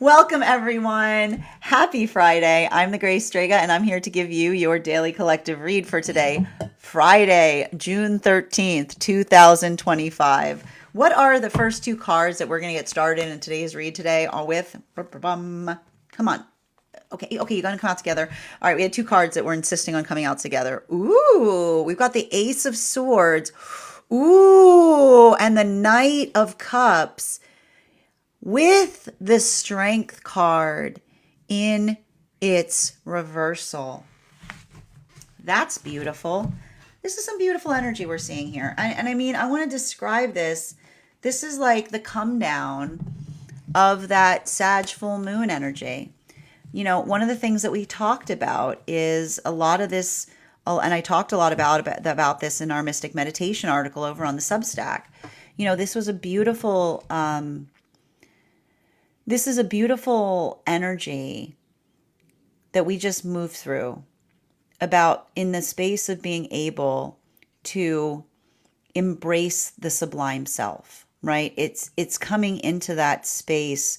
Welcome, everyone. Happy Friday. I'm the Grace Strega, and I'm here to give you your daily collective read for today, Friday, June 13th, 2025. What are the first two cards that we're going to get started in today's read today all with? Come on. Okay, you're going to come out together. All right, we had two cards that we're insisting on coming out together. Ooh, we've got the Ace of Swords. Ooh, and the Knight of Cups with the Strength card in its reversal. That's beautiful. This is some beautiful energy we're seeing here. And I mean, I want to describe this. This is like the come down of that Sag full moon energy. You know, one of the things that we talked about is a lot of this, and I talked a lot about this in our Mystic Meditation article over on the Substack. You know, this is a beautiful energy that we just move through about in the space of being able to embrace the sublime self, right? It's coming into that space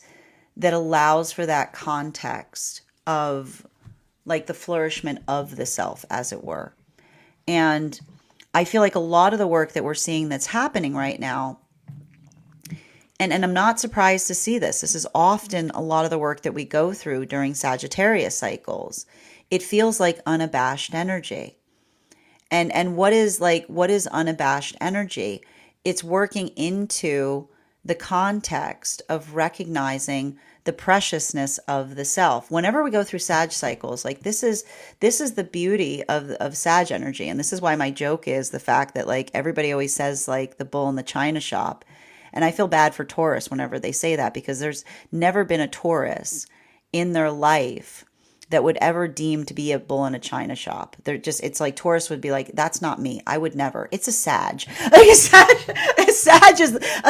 that allows for that context of like the flourishment of the self, as it were. And I feel like a lot of the work that we're seeing that's happening right now, and I'm not surprised to see this. This is often a lot of the work that we go through during Sagittarius cycles. It feels like unabashed energy. And what is unabashed energy? It's working into the context of recognizing the preciousness of the self. Whenever we go through Sag cycles, like this is the beauty of Sag energy. And this is why my joke is the fact that like everybody always says like the bull in the china shop. And I feel bad for Taurus whenever they say that, because there's never been a Taurus in their life that would ever deem to be a bull in a china shop. It's like Taurus would be like, that's not me. I would never. It's a Sag. Like a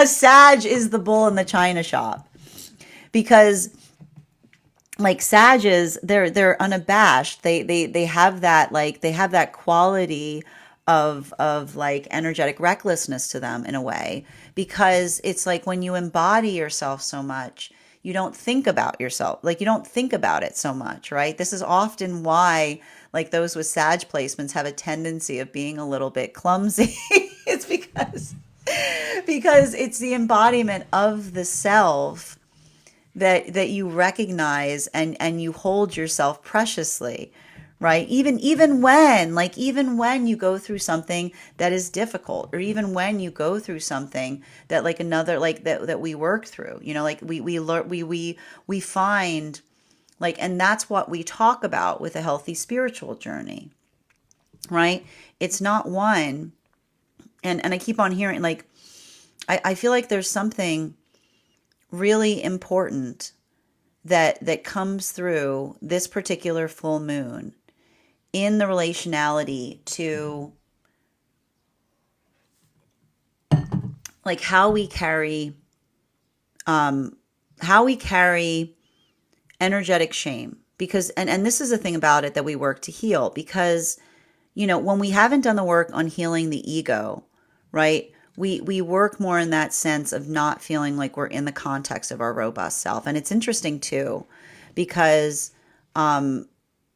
Sag is the bull in the china shop, because like Sages, they're unabashed. They have that quality of like energetic recklessness to them in a way, because it's like when you embody yourself so much, you don't think about yourself, like you don't think about it so much, right? This is often why like those with Sag placements have a tendency of being a little bit clumsy. It's because it's the embodiment of the self that you recognize and you hold yourself preciously, right? Even when you go through something that is difficult, or even when you go through something that like another like that we work through, you know, like we learn, we find like, and that's what we talk about with a healthy spiritual journey, right? It's not one, and I keep on hearing like I feel like there's something really important that comes through this particular full moon in the relationality to like how we carry energetic shame, because and this is the thing about it that we work to heal, because you know, when we haven't done the work on healing the ego, right, we work more in that sense of not feeling like we're in the context of our robust self. And it's interesting too, because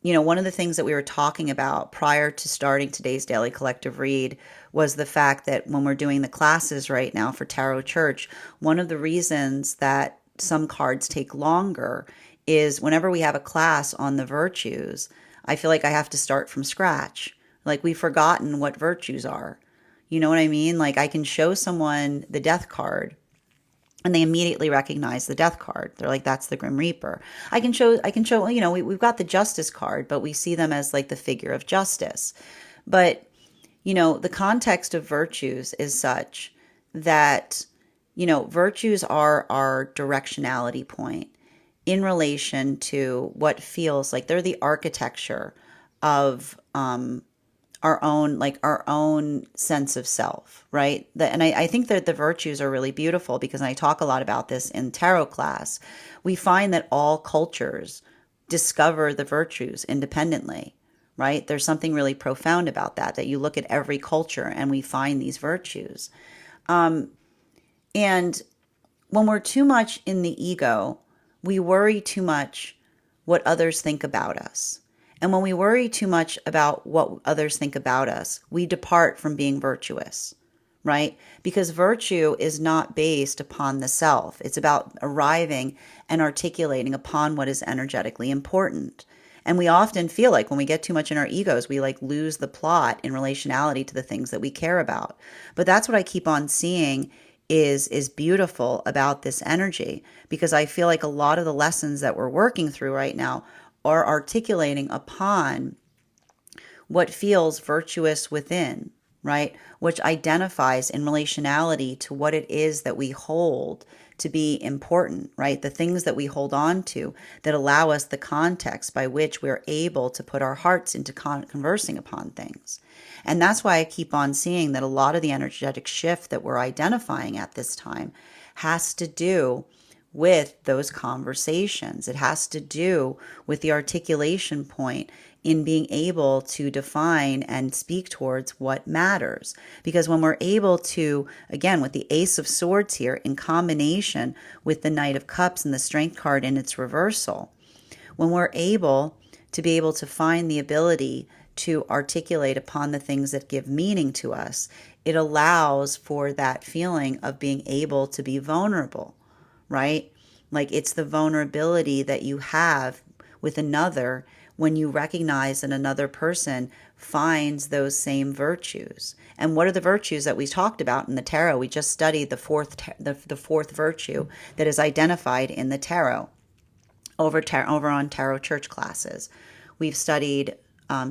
you know, one of the things that we were talking about prior to starting today's daily collective read was the fact that when we're doing the classes right now for Tarot Church, one of the reasons that some cards take longer is whenever we have a class on the virtues, I feel like I have to start from scratch. Like we've forgotten what virtues are. You know what I mean? Like I can show someone the death card and they immediately recognize the death card. They're like, that's the Grim Reaper. I can show, you know, we've got the justice card, but we see them as like the figure of justice. But, you know, the context of virtues is such that, you know, virtues are our directionality point in relation to what feels like they're the architecture of, our own sense of self, right? And I think that the virtues are really beautiful, because I talk a lot about this in tarot class. We find that all cultures discover the virtues independently, right? There's something really profound about that you look at every culture and we find these virtues. And when we're too much in the ego, we worry too much what others think about us. And when we worry too much about what others think about us, we depart from being virtuous, right? Because virtue is not based upon the self. It's about arriving and articulating upon what is energetically important. And we often feel like when we get too much in our egos, we like lose the plot in relationality to the things that we care about. But that's what I keep on seeing is beautiful about this energy, because I feel like a lot of the lessons that we're working through right now are articulating upon what feels virtuous within, right? Which identifies in relationality to what it is that we hold to be important, right? The things that we hold on to that allow us the context by which we're able to put our hearts into conversing upon things. And that's why I keep on seeing that a lot of the energetic shift that we're identifying at this time has to do with those conversations. It has to do with the articulation point in being able to define and speak towards what matters. Because when we're able to, again, with the Ace of Swords here in combination with the Knight of Cups and the Strength card in its reversal, when we're able to find the ability to articulate upon the things that give meaning to us, it allows for that feeling of being able to be vulnerable, right? Like it's the vulnerability that you have with another when you recognize that another person finds those same virtues. And what are the virtues that we talked about in the tarot? We just studied the fourth virtue that is identified in the tarot over on tarot church classes. We've studied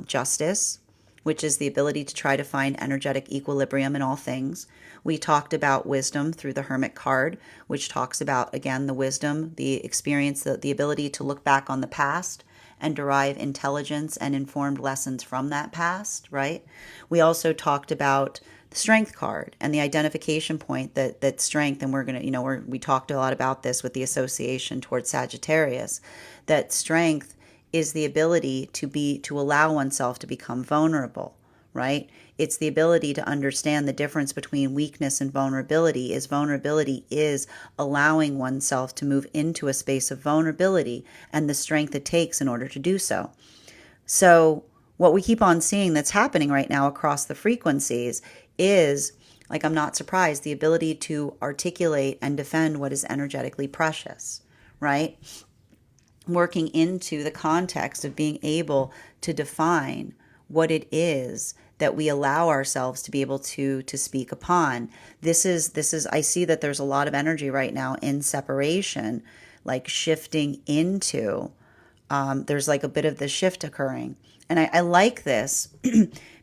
justice, which is the ability to try to find energetic equilibrium in all things. We talked about wisdom through the Hermit card, which talks about, again, the wisdom, the experience, the ability to look back on the past and derive intelligence and informed lessons from that past, right? We also talked about the Strength card and the identification point that strength, and we're going to, we talked a lot about this with the association towards Sagittarius, that strength is the ability to allow oneself to become vulnerable, right? It's the ability to understand the difference between weakness and vulnerability. Vulnerability is allowing oneself to move into a space of vulnerability and the strength it takes in order to do so. So what we keep on seeing that's happening right now across the frequencies is, like, I'm not surprised, the ability to articulate and defend what is energetically precious, right? Working into the context of being able to define what it is that we allow ourselves to be able to speak upon. This is I see that there's a lot of energy right now in separation, like shifting into, there's like a bit of the shift occurring. And I like this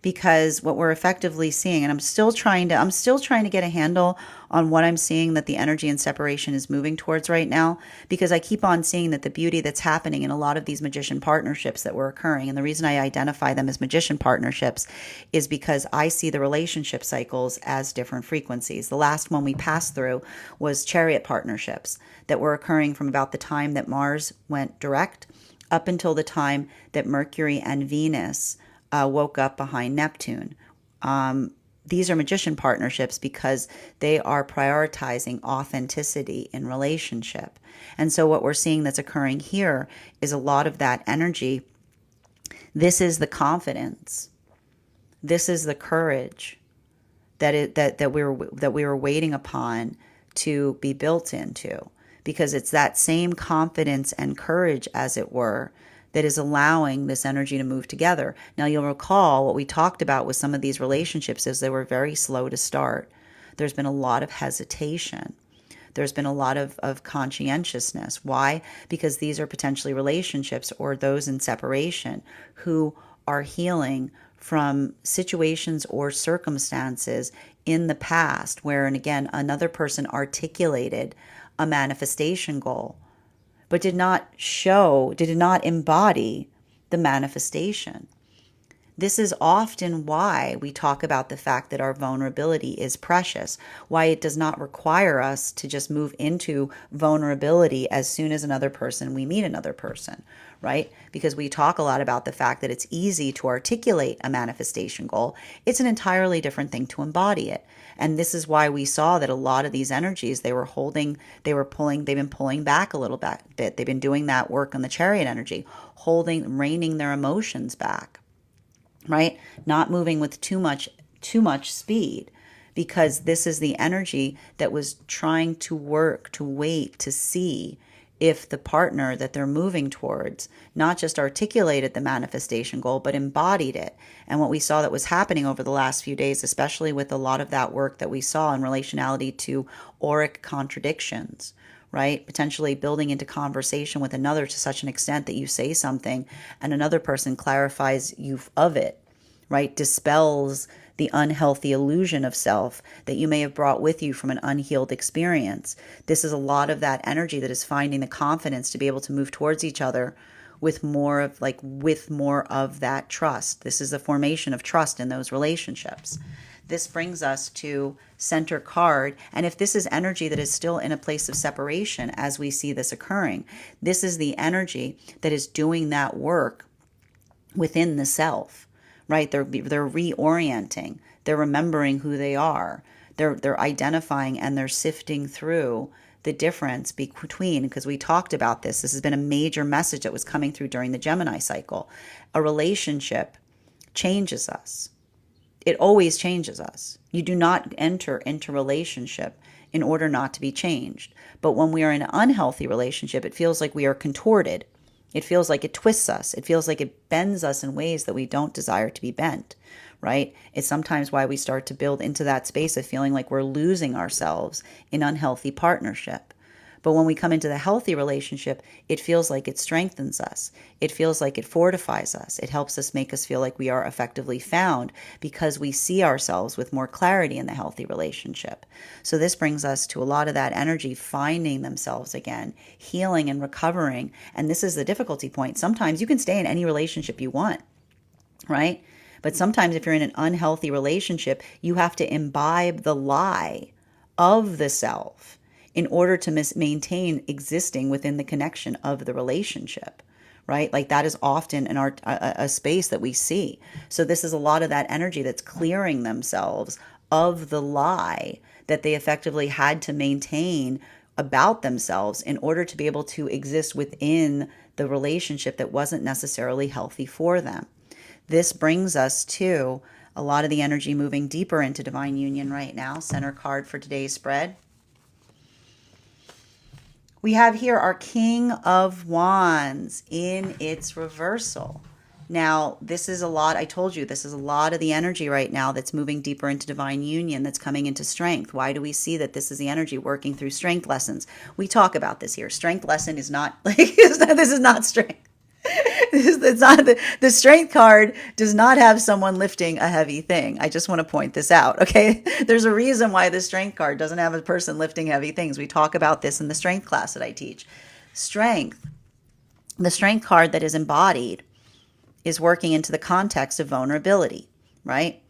because what we're effectively seeing, and I'm still trying to get a handle on what I'm seeing that the energy and separation is moving towards right now, because I keep on seeing that the beauty that's happening in a lot of these magician partnerships that were occurring, and the reason I identify them as magician partnerships is because I see the relationship cycles as different frequencies. The last one we passed through was chariot partnerships that were occurring from about the time that Mars went direct up until the time that Mercury and Venus woke up behind Neptune. These are magician partnerships because they are prioritizing authenticity in relationship. And so what we're seeing that's occurring here is a lot of that energy. This is the confidence. This is the courage that we were waiting upon to be built into. Because it's that same confidence and courage, as it were, that is allowing this energy to move together. Now, you'll recall what we talked about with some of these relationships is they were very slow to start. There's been a lot of hesitation. There's been a lot of conscientiousness. Why? Because these are potentially relationships or those in separation who are healing from situations or circumstances in the past where, and again, another person articulated a manifestation goal, but did not embody the manifestation. This is often why we talk about the fact that our vulnerability is precious, why it does not require us to just move into vulnerability as soon as we meet another person, right? Because we talk a lot about the fact that it's easy to articulate a manifestation goal. It's an entirely different thing to embody it. And this is why we saw that a lot of these energies they've been pulling back a little bit. They've been doing that work on the chariot energy, reining their emotions back, right? Not moving with too much speed, because this is the energy that was trying to work, to wait, to see if the partner that they're moving towards not just articulated the manifestation goal, but embodied it. And what we saw that was happening over the last few days, especially with a lot of that work that we saw in relationality to auric contradictions, right? Potentially building into conversation with another to such an extent that you say something and another person clarifies you of it, right? Dispels the unhealthy illusion of self that you may have brought with you from an unhealed experience. This is a lot of that energy that is finding the confidence to be able to move towards each other with more of that trust. This is the formation of trust in those relationships. This brings us to center card. And if this is energy that is still in a place of separation as we see this occurring, this is the energy that is doing that work within the self, right? They're reorienting. They're remembering who they are. They're identifying and they're sifting through the difference between, because we talked about this. This has been a major message that was coming through during the Gemini cycle. A relationship changes us. It always changes us. You do not enter into relationship in order not to be changed. But when we are in an unhealthy relationship, it feels like we are contorted. It feels like it twists us. It feels like it bends us in ways that we don't desire to be bent, right? It's sometimes why we start to build into that space of feeling like we're losing ourselves in unhealthy partnership. But when we come into the healthy relationship, it feels like it strengthens us. It feels like it fortifies us. It helps us make us feel like we are effectively found because we see ourselves with more clarity in the healthy relationship. So this brings us to a lot of that energy finding themselves again, healing and recovering. And this is the difficulty point. Sometimes you can stay in any relationship you want, right? But sometimes if you're in an unhealthy relationship, you have to imbibe the lie of the self in order to maintain existing within the connection of the relationship, right? Like that is often a space that we see. So this is a lot of that energy that's clearing themselves of the lie that they effectively had to maintain about themselves in order to be able to exist within the relationship that wasn't necessarily healthy for them. This brings us to a lot of the energy moving deeper into divine union right now. Center card for today's spread. We have here our King of Wands in its reversal. Now, this is a lot, I told you, this is a lot of the energy right now that's moving deeper into divine union, that's coming into strength. Why do we see that this is the energy working through strength lessons? We talk about this here. Strength lesson is not, this is not strength. It's not the strength card does not have someone lifting a heavy thing. I just want to point this out. Okay. There's a reason why the strength card doesn't have a person lifting heavy things. We talk about this in the strength class that I teach. Strength, the strength card that is embodied is working into the context of vulnerability, right?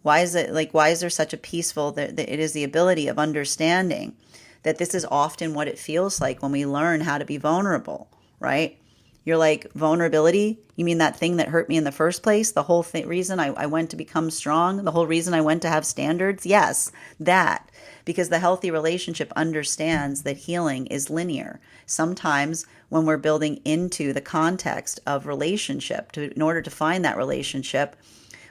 Why is there such a peaceful, that it is the ability of understanding that this is often what it feels like when we learn how to be vulnerable, right? You're like, vulnerability? You mean that thing that hurt me in the first place? The whole reason I went to become strong? The whole reason I went to have standards? Yes, that. Because the healthy relationship understands that healing is linear. Sometimes when we're building into the context of relationship, in order to find that relationship,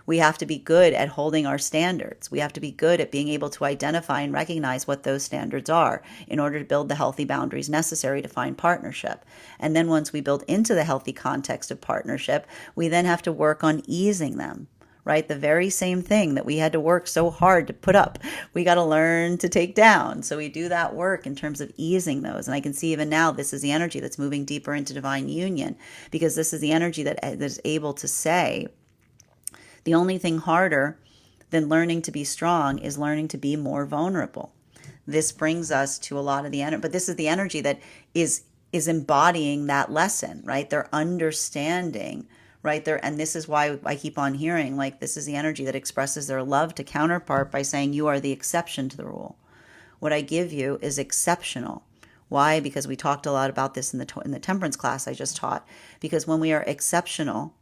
we have to be good at holding our standards. We have to be good at being able to identify and recognize what those standards are in order to build the healthy boundaries necessary to find partnership. And then once we build into the healthy context of partnership, we then have to work on easing them, right? The very same thing that we had to work so hard to put up, we got to learn to take down. So we do that work in terms of easing those. And I can see even now, this is the energy that's moving deeper into divine union, because this is the energy that is able to say, the only thing harder than learning to be strong is learning to be more vulnerable. This brings us to a lot of the energy, but this is the energy that is embodying that lesson, right? They're understanding, right there. And this is why I keep on hearing, like, this is the energy that expresses their love to counterpart by saying, you are the exception to the rule. What I give you is exceptional. Why? Because we talked a lot about this in the temperance class I just taught. Because when we are exceptional,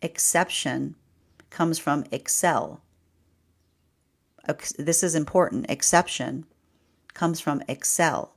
exception comes from excel. This is important. Exception comes from excel.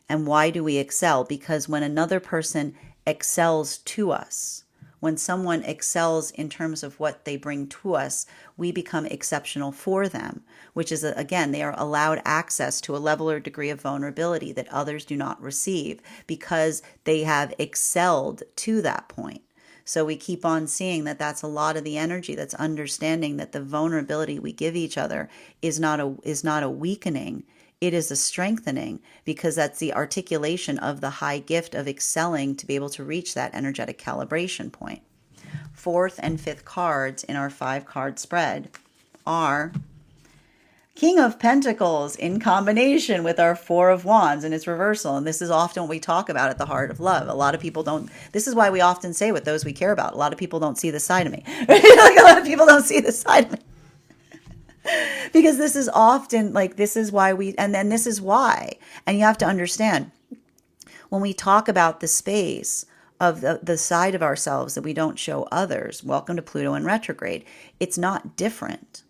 And why do we excel? Because when another person excels to us, when someone excels in terms of what they bring to us, we become exceptional for them, which is, again, they are allowed access to a level or degree of vulnerability that others do not receive because they have excelled to that point. So we keep on seeing that that's a lot of the energy, that's understanding that the vulnerability we give each other is not a weakening. It is a strengthening, because that's the articulation of the high gift of excelling to be able to reach that energetic calibration point. Fourth and fifth cards in our 5-card spread are King of Pentacles in combination with our Four of Wands in its reversal. And this is often what we talk about at the Heart of Love. A lot of people don't, this is why we often say with those we care about, a lot of people don't see the side of me. Like, a lot of people don't see the side of me. Because this is often, like, this is why and then this is why. And you have to understand, when we talk about the space of the side of ourselves that we don't show others, welcome to Pluto in retrograde, it's not different,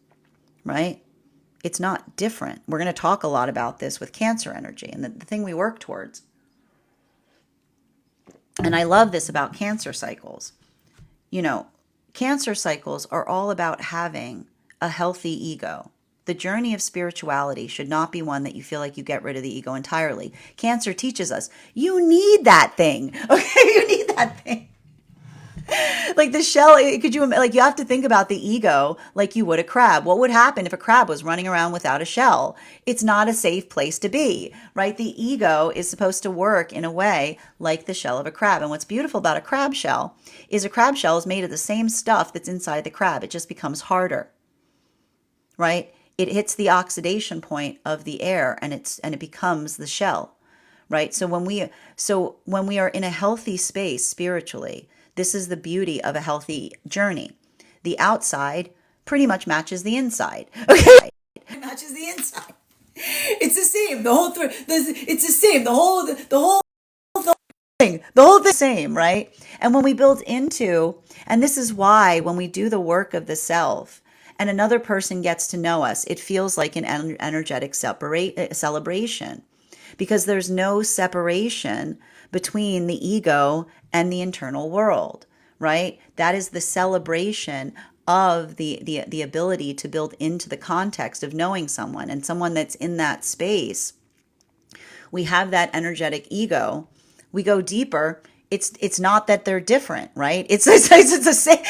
right? It's not different. We're going to talk a lot about this with Cancer energy and the thing we work towards. And I love this about Cancer cycles. You know, Cancer cycles are all about having a healthy ego. The journey of spirituality should not be one that you feel like you get rid of the ego entirely. Cancer teaches us, you need that thing. Okay, you need that thing. Like the shell, you have to think about the ego like you would a crab. What would happen if a crab was running around without a shell? It's not a safe place to be, right? The ego is supposed to work in a way like the shell of a crab. And what's beautiful about a crab shell is made of the same stuff that's inside the crab. It just becomes harder, right? It hits the oxidation point of the air and it becomes the shell, right? So when we are in a healthy space spiritually, this is the beauty of a healthy journey. The outside pretty much matches the inside. Okay, it matches the inside. It's the same. It's the same. The whole thing. The whole thing, same, right? And when we build into, and this is why when we do the work of the self, and another person gets to know us, it feels like an energetic celebration, because there's no separation between the ego and the internal world, right? That is the celebration of the ability to build into the context of knowing someone, and someone that's in that space. We have that energetic ego. We go deeper. It's not that they're different, right? It's the same,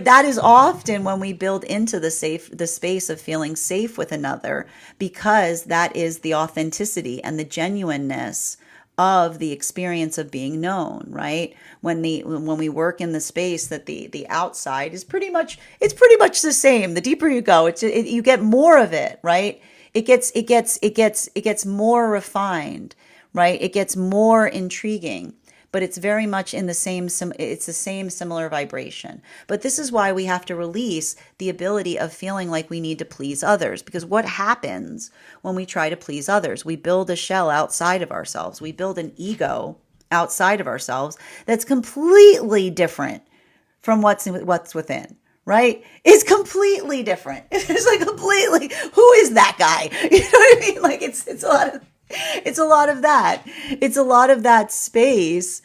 that is often when we build into the space of feeling safe with another, because that is the authenticity and the genuineness of the experience of being known, right? When we work in the space that the outside is pretty much the same. The deeper you go, you get more of it, right? It gets more refined, right? It gets more intriguing. But it's very much in the same similar vibration. But this is why we have to release the ability of feeling like we need to please others. Because what happens when we try to please others? We build a shell outside of ourselves. We build an ego outside of ourselves that's completely different from what's within. Right? It's completely different. It's like completely, who is that guy? You know what I mean? Like it's a lot of that. It's a lot of that space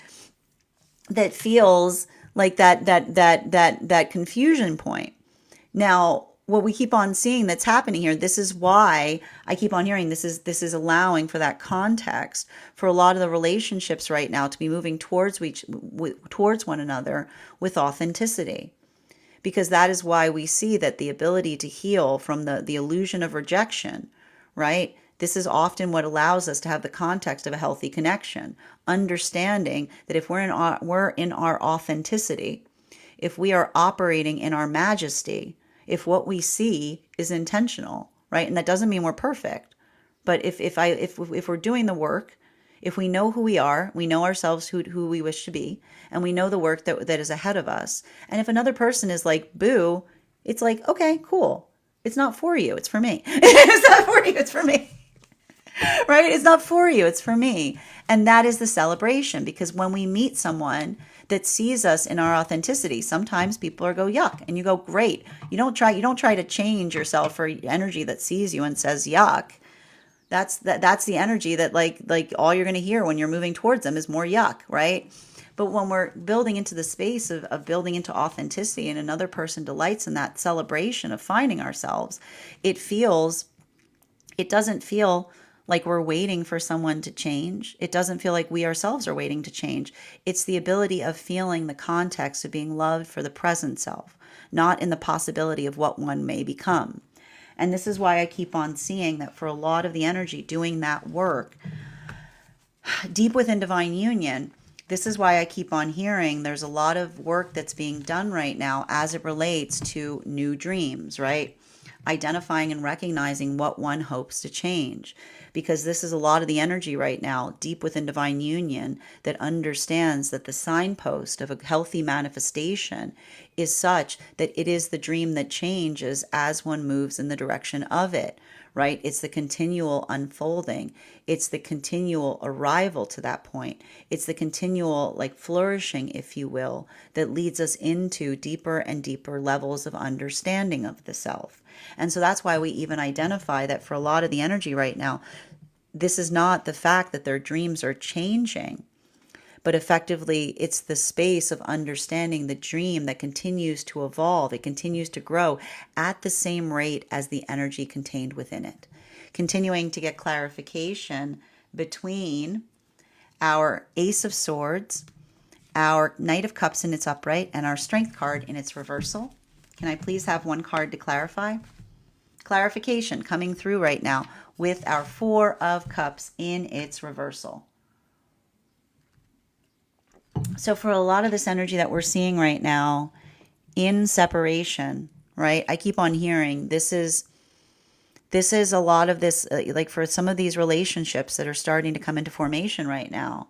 that feels like that confusion point. Now, what we keep on seeing that's happening here, this is why I keep on hearing this is allowing for that context for a lot of the relationships right now to be moving towards one another with authenticity. Because that is why we see that the ability to heal from the illusion of rejection, right? This is often what allows us to have the context of a healthy connection, understanding that if we're in our authenticity, if we are operating in our majesty, if what we see is intentional, right? And that doesn't mean we're perfect, but if we're doing the work, If we know who we are, we know ourselves who we wish to be, and we know the work that is ahead of us. And if another person is like, boo, it's like, okay, cool. It's not for you. It's for me. It's not for you. It's for me. Right? It's not for you. It's for me. And that is the celebration, because when we meet someone that sees us in our authenticity, sometimes people are go, yuck. And you go, great. You don't try to change yourself for energy that sees you and says, yuck. That's the energy that like all you're going to hear when you're moving towards them is more yuck, right? But when we're building into the space of building into authenticity, and another person delights in that celebration of finding ourselves, it doesn't feel like we're waiting for someone to change. It doesn't feel like we ourselves are waiting to change. It's the ability of feeling the context of being loved for the present self, not in the possibility of what one may become. And this is why I keep on seeing that for a lot of the energy doing that work deep within divine union, this is why I keep on hearing there's a lot of work that's being done right now as it relates to new dreams, right? Identifying and recognizing what one hopes to change. Because this is a lot of the energy right now, deep within divine union, that understands that the signpost of a healthy manifestation is such that it is the dream that changes as one moves in the direction of it, right? It's the continual unfolding. It's the continual arrival to that point. It's the continual like flourishing, if you will, that leads us into deeper and deeper levels of understanding of the self. And so that's why we even identify that for a lot of the energy right now, this is not the fact that their dreams are changing, but effectively it's the space of understanding the dream that continues to evolve. It continues to grow at the same rate as the energy contained within it. Continuing to get clarification between our Ace of Swords, our Knight of Cups in its upright, and our Strength card in its reversal. Can I please have one card to clarify? Clarification coming through right now with our Four of Cups in its reversal. So for a lot of this energy that we're seeing right now in separation, right? I keep on hearing this is a lot of this, like for some of these relationships that are starting to come into formation right now.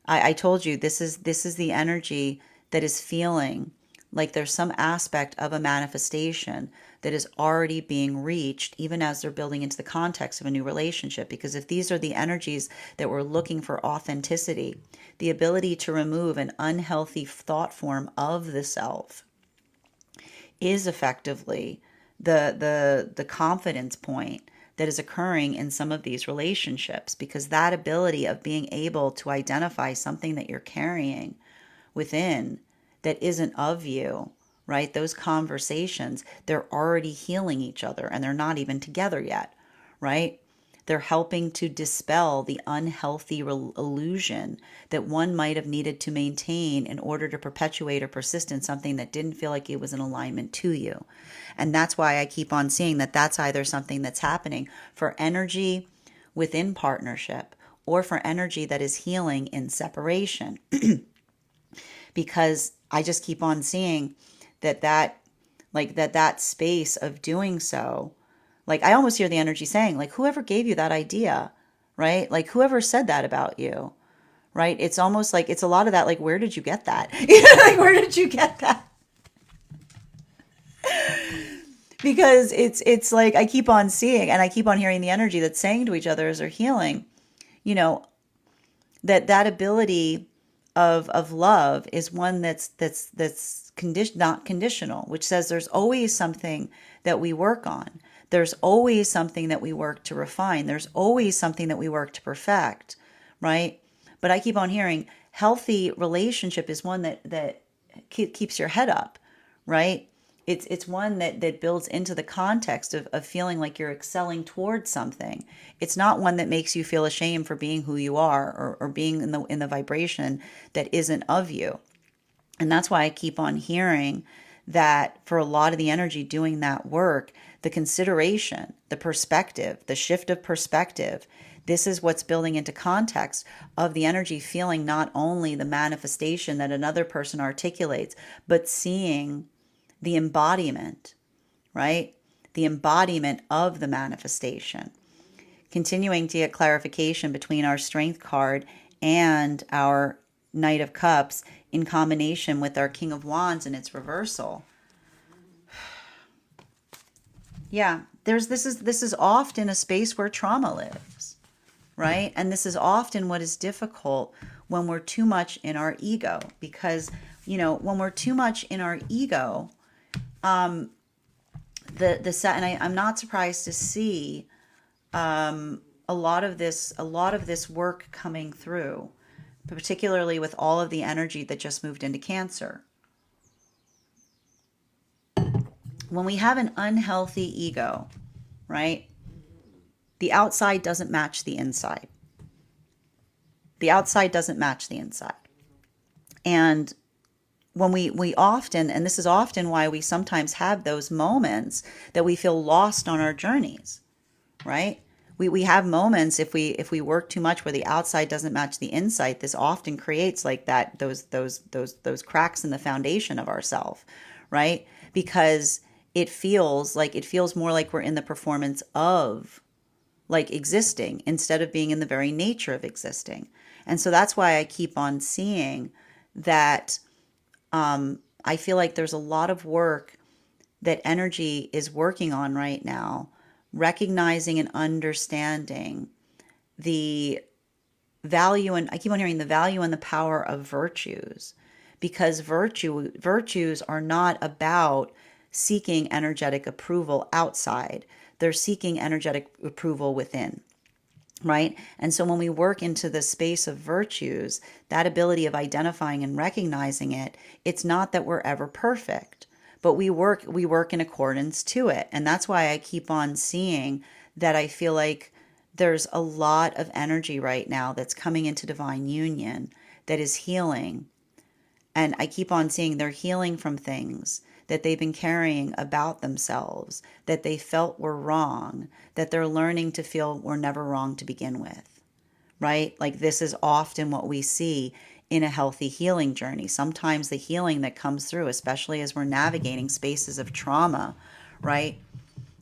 I told you this is the energy that is feeling like there's some aspect of a manifestation that is already being reached, even as they're building into the context of a new relationship. Because if these are the energies that we're looking for authenticity, the ability to remove an unhealthy thought form of the self is effectively the confidence point that is occurring in some of these relationships. Because that ability of being able to identify something that you're carrying within that isn't of you, right? Those conversations, they're already healing each other and they're not even together yet, right? They're helping to dispel the unhealthy illusion that one might have needed to maintain in order to perpetuate or persist in something that didn't feel like it was in alignment to you. And that's why I keep on seeing that that's either something that's happening for energy within partnership or for energy that is healing in separation. Because I just keep on seeing that space of doing so, like I almost hear the energy saying, like, whoever gave you that idea, right? Like whoever said that about you, right? It's almost like it's a lot of that, like, where did you get that? Like, where did you get that? Because it's like I keep on seeing and I keep on hearing the energy that's saying to each other as they're healing, that ability of love is one that's not conditional, which says there's always something that we work on. There's always something that we work to refine. There's always something that we work to perfect, right? But I keep on hearing healthy relationship is one that keeps your head up, right? It's one that builds into the context of feeling like you're excelling towards something. It's not one that makes you feel ashamed for being who you are or being in the vibration that isn't of you. And that's why I keep on hearing that for a lot of the energy doing that work, the consideration, the perspective, the shift of perspective, this is what's building into context of the energy feeling not only the manifestation that another person articulates, but seeing the embodiment, right? The embodiment of the manifestation. continuing to get clarification between our Strength card and our Knight of Cups in combination with our King of Wands and its reversal. Yeah, this is often a space where trauma lives, right? And this is often what is difficult when we're too much in our ego, because when we're too much in our ego, and I'm not surprised to see a lot of this work coming through, particularly with all of the energy that just moved into Cancer. When we have an unhealthy ego, right? The outside doesn't match the inside. The outside doesn't match the inside. And when we often, and this is often why we sometimes have those moments that we feel lost on our journeys, right? We have moments if we work too much where the outside doesn't match the inside. This often creates like that those cracks in the foundation of ourself, right? Because it feels more like we're in the performance of like existing instead of being in the very nature of existing. And so that's why I keep on seeing that I feel like there's a lot of work that energy is working on right now, recognizing and understanding the value, and I keep on hearing the value and the power of virtues, because virtues are not about seeking energetic approval outside. They're seeking energetic approval within, right? And so when we work into the space of virtues, that ability of identifying and recognizing it, it's not that we're ever perfect, but we work in accordance to it. And that's why I keep on seeing that I feel like there's a lot of energy right now that's coming into divine union that is healing. And I keep on seeing they're healing from things that they've been carrying about themselves, that they felt were wrong, that they're learning to feel were never wrong to begin with, right? Like this is often what we see in a healthy healing journey. Sometimes the healing that comes through, especially as we're navigating spaces of trauma, right?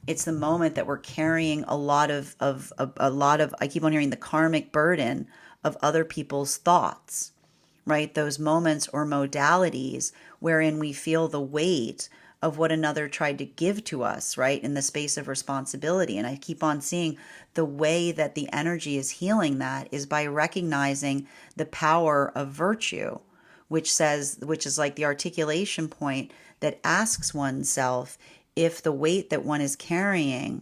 It's the moment that we're carrying a lot of, I keep on hearing the karmic burden of other people's thoughts, right? Those moments or modalities wherein we feel the weight of what another tried to give to us, right? In the space of responsibility. And I keep on seeing the way that the energy is healing that is by recognizing the power of virtue, which is like the articulation point that asks oneself if the weight that one is carrying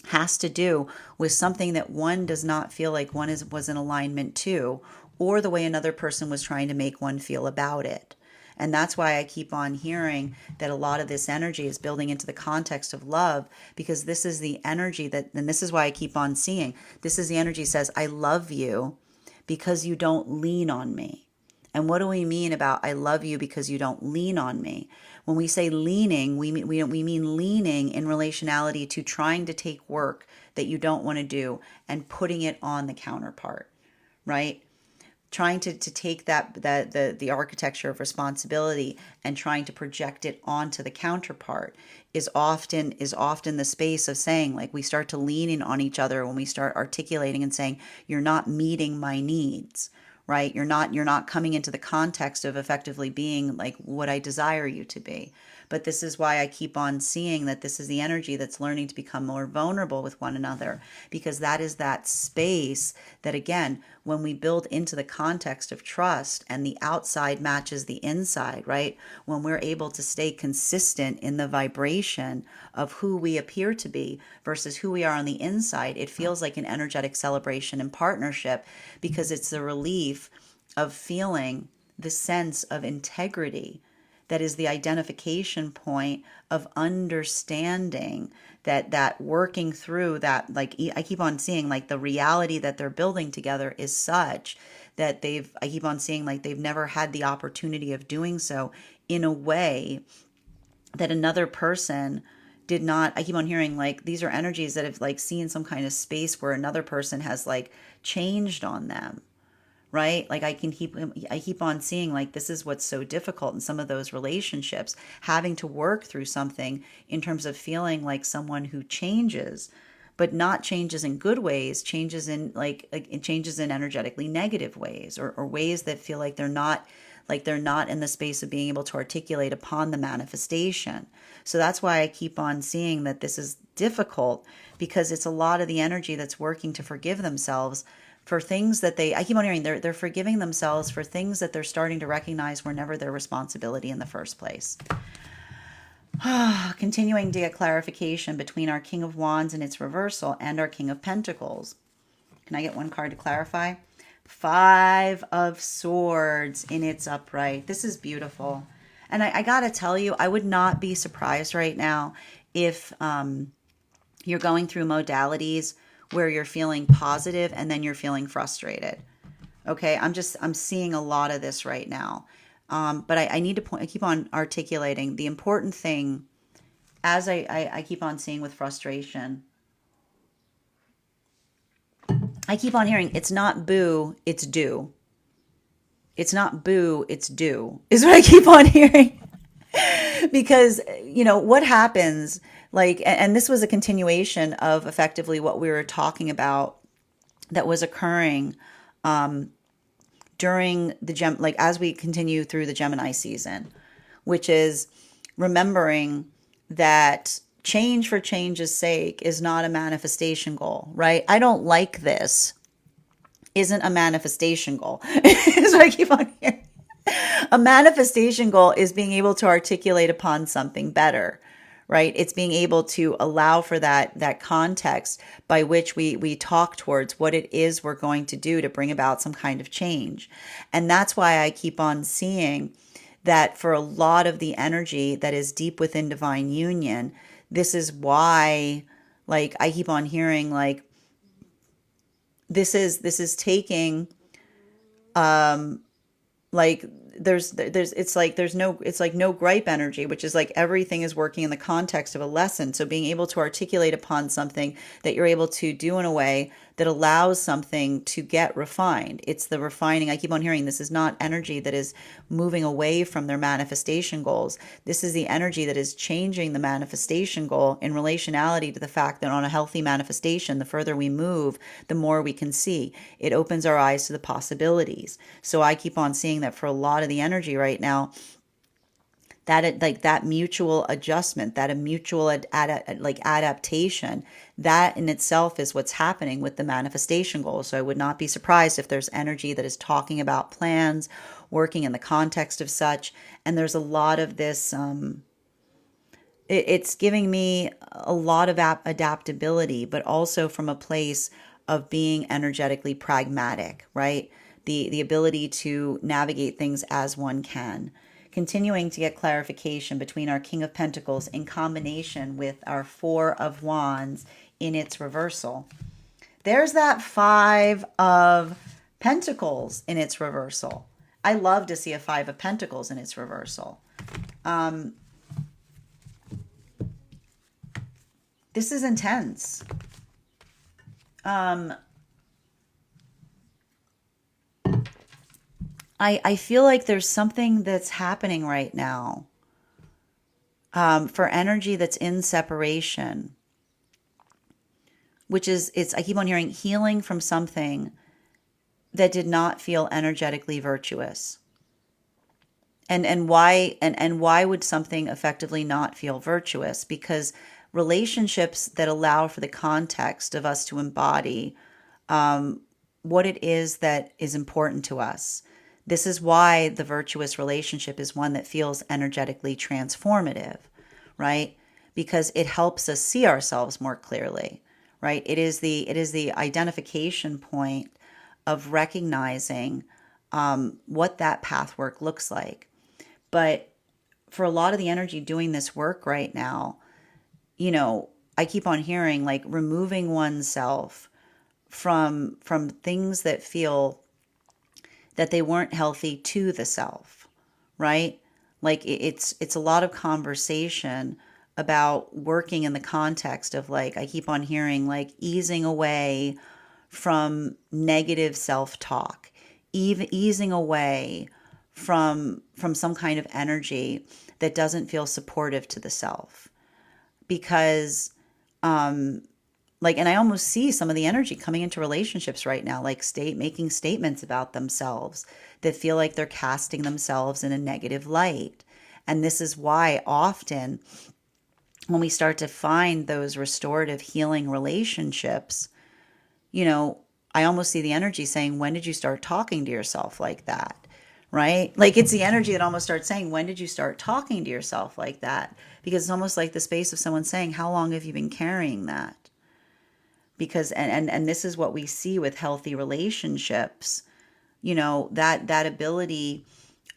has to do with something that one does not feel like was in alignment to, or the way another person was trying to make one feel about it. And that's why I keep on hearing that a lot of this energy is building into the context of love, because this is the energy and this is why I keep on seeing, this is the energy says, I love you because you don't lean on me. And what do we mean about I love you because you don't lean on me? When we say leaning, we mean leaning in relationality to trying to take work that you don't want to do and putting it on the counterpart, right? Trying to take the architecture of responsibility and trying to project it onto the counterpart is often the space of saying, like, we start to lean in on each other when we start articulating and saying, you're not meeting my needs, right? You're not coming into the context of effectively being like what I desire you to be. But this is why I keep on seeing that this is the energy that's learning to become more vulnerable with one another, because that is that space that, again, when we build into the context of trust and the outside matches the inside, right? When we're able to stay consistent in the vibration of who we appear to be versus who we are on the inside, it feels like an energetic celebration and partnership, because it's the relief of feeling the sense of integrity that is the identification point of understanding that working through that, like I keep on seeing, like the reality that they're building together is such that I keep on seeing like they've never had the opportunity of doing so in a way that another person did not. I keep on hearing like these are energies that have like seen some kind of space where another person has like changed on them, right? Like I keep on seeing like this is what's so difficult in some of those relationships, having to work through something in terms of feeling like someone who changes but not changes in good ways, changes in changes in energetically negative ways, or ways that feel like they're not in the space of being able to articulate upon the manifestation. So that's why I keep on seeing that this is difficult, because it's a lot of the energy that's working to forgive themselves for things that I keep on hearing they're forgiving themselves for things that they're starting to recognize were never their responsibility in the first place. Continuing to get clarification between our King of Wands in its reversal and our King of Pentacles. Can I get one card to clarify? Five of Swords in its upright. This is beautiful. And I gotta tell you, I would not be surprised right now if you're going through modalities where you're feeling positive and then you're feeling frustrated. Okay, I'm seeing a lot of this right now. But I need to I keep on articulating the important thing, as I keep on seeing with frustration. I keep on hearing it's not boo, it's do. It's not boo, it's do, is what I keep on hearing. Because, what happens, and this was a continuation of effectively what we were talking about that was occurring during the as we continue through the Gemini season, which is remembering that change for change's sake is not a manifestation goal, right? I don't like this isn't a manifestation goal. So I keep on hearing. A manifestation goal is being able to articulate upon something better, right? It's being able to allow for that context by which we talk towards what it is we're going to do to bring about some kind of change. And that's why I keep on seeing that for a lot of the energy that is deep within divine union, this is why, I keep on hearing, this is taking, there's it's like no gripe energy, which is like everything is working in the context of a lesson. So being able to articulate upon something that you're able to do in a way that allows something to get refined. It's the refining. I keep on hearing this is not energy that is moving away from their manifestation goals. This is the energy that is changing the manifestation goal in relationality to the fact that on a healthy manifestation, the further we move, the more we can see. It opens our eyes to the possibilities. So I keep on seeing that for a lot of the energy right now, that mutual adjustment, that a mutual adaptation, that in itself is what's happening with the manifestation goals. So I would not be surprised if there's energy that is talking about plans, working in the context of such. And there's a lot of this, it's giving me a lot of adaptability, but also from a place of being energetically pragmatic, right? The ability to navigate things as one can. Continuing to get clarification between our King of Pentacles in combination with our Four of Wands in its reversal. There's that Five of Pentacles in its reversal. I love to see a Five of Pentacles in its reversal. This is intense. I feel like there's something that's happening right now for energy that's in separation, which is, I keep on hearing healing from something that did not feel energetically virtuous. And why would something effectively not feel virtuous? Because relationships that allow for the context of us to embody what it is that is important to us. This is why the virtuous relationship is one that feels energetically transformative, right? Because it helps us see ourselves more clearly, right? It is the identification point of recognizing what that path work looks like. But for a lot of the energy doing this work right now, I keep on hearing removing oneself from things that feel that they weren't healthy to the self, right? It's a lot of conversation about working in the context of I keep on hearing easing away from negative self-talk, easing away from some kind of energy that doesn't feel supportive to the self. Because Like, and I almost see some of the energy coming into relationships right now, like making statements about themselves that feel like they're casting themselves in a negative light. And this is why often when we start to find those restorative healing relationships, you know, I almost see the energy saying, when did you start talking to yourself like that? Right? Like it's the energy that almost starts saying, when did you start talking to yourself like that? Because it's almost like the space of someone saying, how long have you been carrying that? Because and this is what we see with healthy relationships, you know, that ability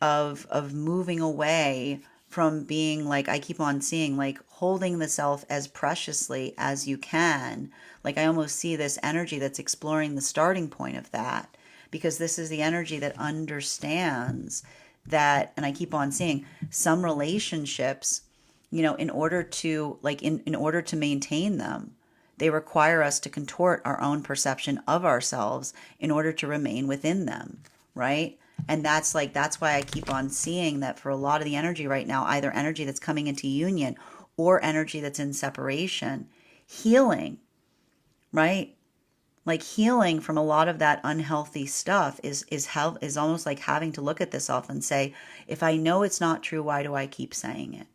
of moving away from being, like I keep on seeing, like holding the self as preciously as you can. Like I almost see this energy that's exploring the starting point of that, because this is the energy that understands that. And I keep on seeing some relationships, you know, in order to like in order to maintain them, they require us to contort our own perception of ourselves in order to remain within them, right? And that's why I keep on seeing that for a lot of the energy right now, either energy that's coming into union or energy that's in separation, healing, right? Like healing from a lot of that unhealthy stuff is almost like having to look at this self and say, if I know it's not true, why do I keep saying it?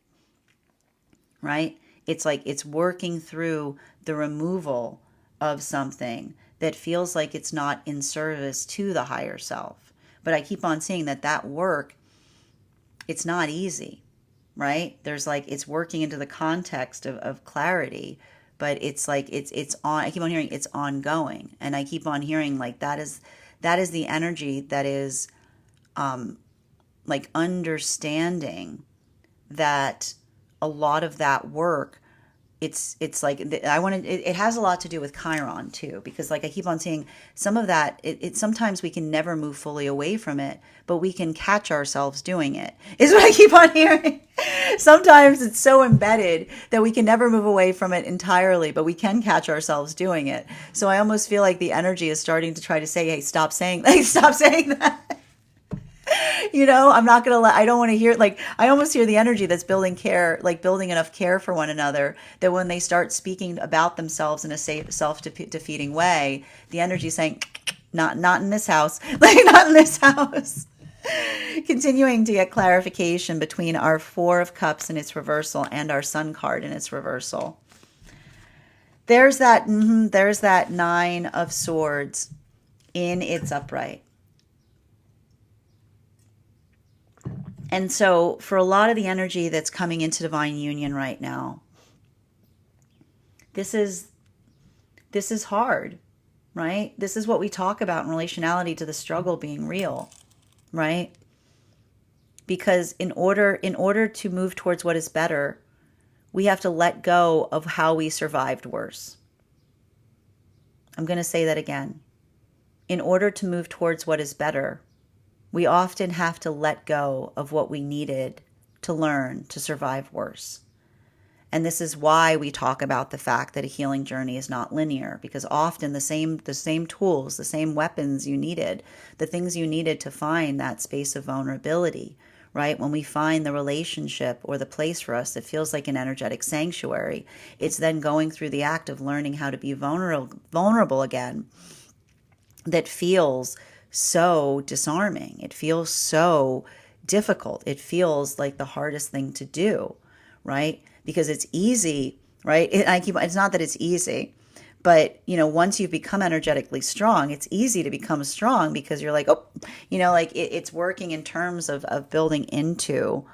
Right? It's like it's working through the removal of something that feels like it's not in service to the higher self. But I keep on seeing that work, it's not easy, right? There's like, it's working into the context of clarity, but it's like, it's on, I keep on hearing it's ongoing. And I keep on hearing like, that is the energy that is, like understanding that a lot of that work, it's like I want to, it has a lot to do with Chiron too, because like I keep on saying some of that, it sometimes we can never move fully away from it, but we can catch ourselves doing it, is what I keep on hearing. Sometimes it's so embedded that we can never move away from it entirely, but we can catch ourselves doing it. So I almost feel like the energy is starting to try to say, hey, stop saying that. You know, I'm not going to I don't want to hear, like, I almost hear the energy that's building care, like building enough care for one another, that when they start speaking about themselves in a safe, self-defeating way, the energy is saying, not in this house, like, not in this house. Continuing to get clarification between our Four of Cups in its reversal and our Sun card in its reversal. There's that Nine of Swords in its upright. And so for a lot of the energy that's coming into divine union right now, this is hard, right? This is what we talk about in relationality to the struggle being real, right? Because in order to move towards what is better, we have to let go of how we survived worse. I'm going to say that again. In order to move towards what is better, we often have to let go of what we needed to learn to survive worse. And this is why we talk about the fact that a healing journey is not linear, because often the same tools, the same weapons you needed, the things you needed to find that space of vulnerability, right? When we find the relationship or the place for us that feels like an energetic sanctuary, it's then going through the act of learning how to be vulnerable again that feels so disarming. It feels so difficult. It feels like the hardest thing to do, right? Because it's easy, right? It's not that it's easy, but you know, once you've become energetically strong, it's easy to become strong because you're like, oh, you know, like it's working in terms of building into,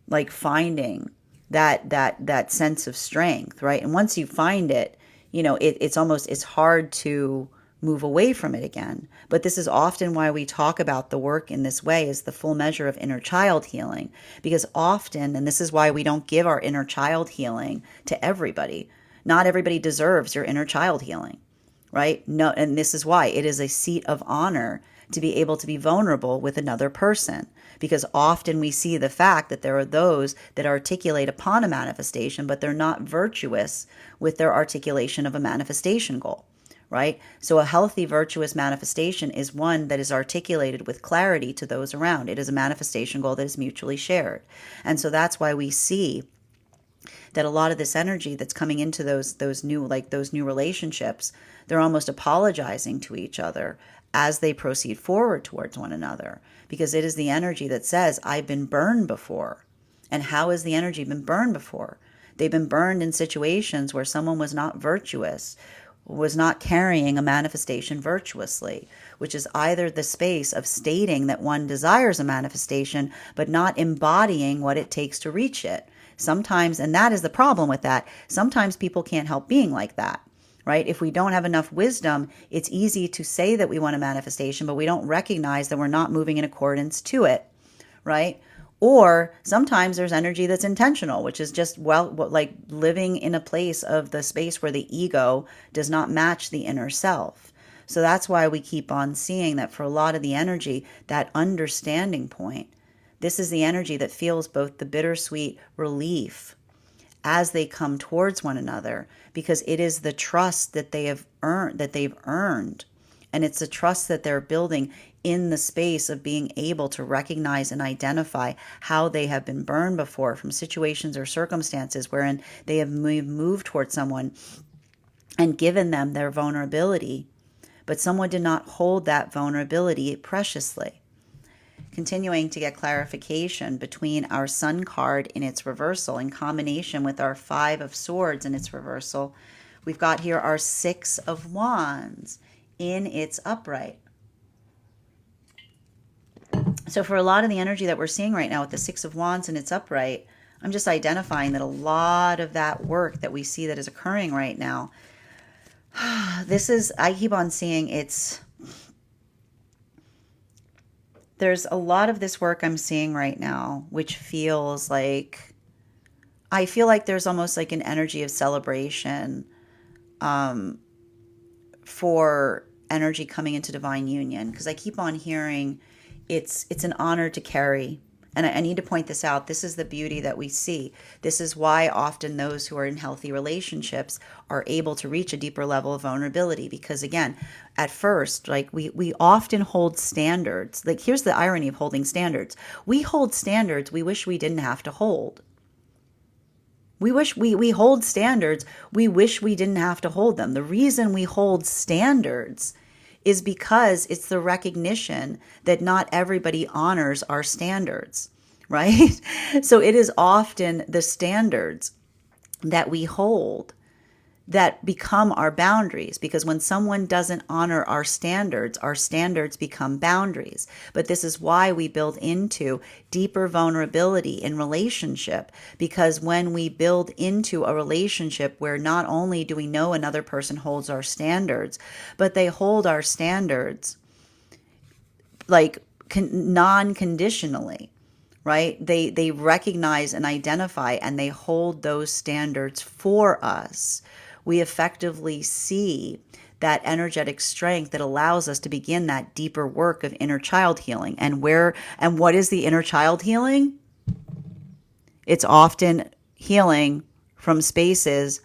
like finding that sense of strength, right? And once you find it, you know, it's hard to move away from it again. But this is often why we talk about the work in this way as the full measure of inner child healing, because often, and this is why we don't give our inner child healing to everybody. Not everybody deserves your inner child healing, right? No, and this is why it is a seat of honor to be able to be vulnerable with another person, because often we see the fact that there are those that articulate upon a manifestation, but they're not virtuous with their articulation of a manifestation goal. Right? So a healthy, virtuous manifestation is one that is articulated with clarity to those around. It is a manifestation goal that is mutually shared. And so that's why we see that a lot of this energy that's coming into those new relationships, they're almost apologizing to each other as they proceed forward towards one another, because it is the energy that says, I've been burned before. And how has the energy been burned before? They've been burned in situations where someone was not virtuous, was not carrying a manifestation virtuously, which is either the space of stating that one desires a manifestation, but not embodying what it takes to reach it. Sometimes, and that is the problem with that, sometimes people can't help being like that, right? If we don't have enough wisdom, it's easy to say that we want a manifestation, but we don't recognize that we're not moving in accordance to it, right? Or sometimes there's energy that's intentional, which is just, well, like living in a place of the space where the ego does not match the inner self. So that's why we keep on seeing that for a lot of the energy, that understanding point, this is the energy that feels both the bittersweet relief as they come towards one another, because it is the trust that they've earned. And it's the trust that they're building in the space of being able to recognize and identify how they have been burned before from situations or circumstances wherein they have moved towards someone and given them their vulnerability, but someone did not hold that vulnerability preciously. Continuing to get clarification between our Sun card in its reversal in combination with our Five of Swords in its reversal, we've got here our Six of Wands in its upright. So for a lot of the energy that we're seeing right now with the Six of Wands in its upright, I'm just identifying that a lot of that work that we see that is occurring right now, I keep on seeing there's a lot of this work I'm seeing right now, which feels like, I feel like there's almost like an energy of celebration for energy coming into divine union. Because I keep on hearing it's an honor to carry. And I need to point this out. This is the beauty that we see. This is why often those who are in healthy relationships are able to reach a deeper level of vulnerability. Because again, at first, like we often hold standards. Like here's the irony of holding standards. We hold standards we wish we didn't have to hold. We hold standards we wish we didn't have to hold them. The reason we hold standards is because it's the recognition that not everybody honors our standards, right? So it is often the standards that we hold that become our boundaries, because when someone doesn't honor our standards become boundaries. But this is why we build into deeper vulnerability in relationship, because when we build into a relationship where not only do we know another person holds our standards, but they hold our standards like non-conditionally, right? They recognize and identify and they hold those standards for us. We effectively see that energetic strength that allows us to begin that deeper work of inner child healing. And what is the inner child healing? It's often healing from spaces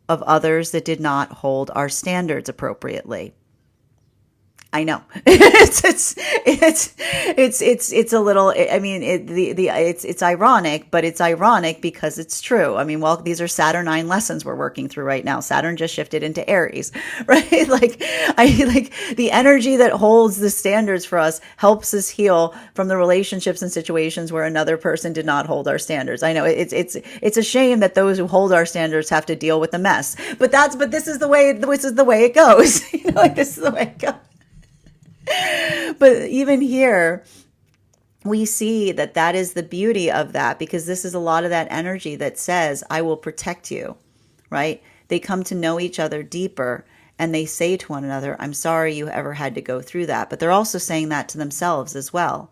of others that did not hold our standards appropriately. I know it's a little, I mean, it's ironic, but it's ironic because it's true. I mean, well, these are Saturnine lessons we're working through right now. Saturn just shifted into Aries, right? Like the energy that holds the standards for us helps us heal from the relationships and situations where another person did not hold our standards. I know it's a shame that those who hold our standards have to deal with the mess, but this is the way it goes. Like this is the way it goes. But even here, we see that is the beauty of that, because this is a lot of that energy that says, I will protect you, right? They come to know each other deeper and they say to one another, I'm sorry you ever had to go through that. But they're also saying that to themselves as well.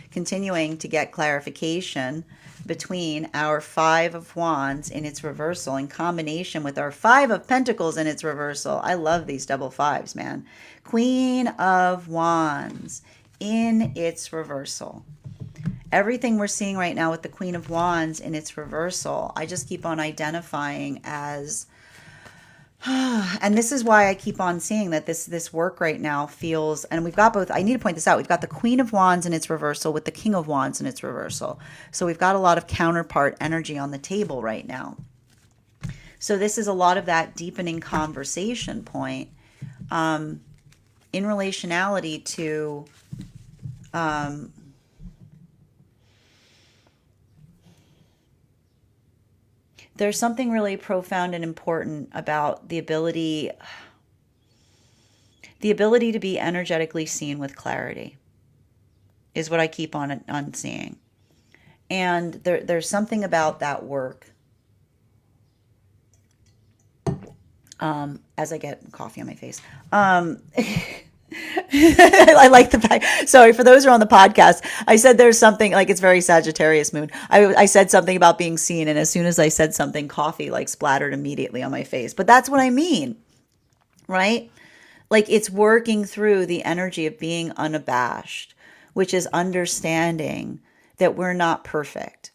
Continuing to get clarification between our Five of Wands in its reversal in combination with our Five of Pentacles in its reversal. I love these double fives, man. Queen of Wands in its reversal. Everything we're seeing right now with the Queen of Wands in its reversal, I just keep on identifying as, and this is why I keep on seeing that this work right now feels, and we've got both, I need to point this out, we've got the Queen of Wands in its reversal with the King of Wands in its reversal. So we've got a lot of counterpart energy on the table right now. So this is a lot of that deepening conversation point in relationality to there's something really profound and important about the ability to be energetically seen with clarity is what I keep on seeing. And there's something about that work. As I get coffee on my face. I like the fact. Sorry, for those who are on the podcast, I said there's something like it's very Sagittarius moon. I said something about being seen, and as soon as I said something, coffee like splattered immediately on my face. But that's what I mean, right? Like it's working through the energy of being unabashed, which is understanding that we're not perfect.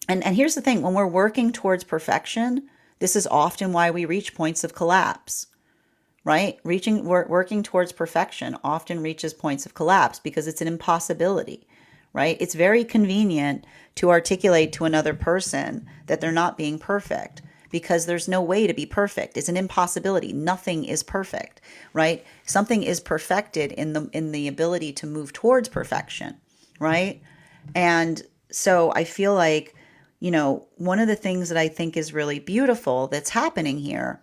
And here's the thing, when we're working towards perfection, this is often why we reach points of collapse, right? Working towards perfection often reaches points of collapse because it's an impossibility, right? It's very convenient to articulate to another person that they're not being perfect because there's no way to be perfect. It's an impossibility. Nothing is perfect, right? Something is perfected in the ability to move towards perfection, right? And so I feel like, one of the things that I think is really beautiful that's happening here,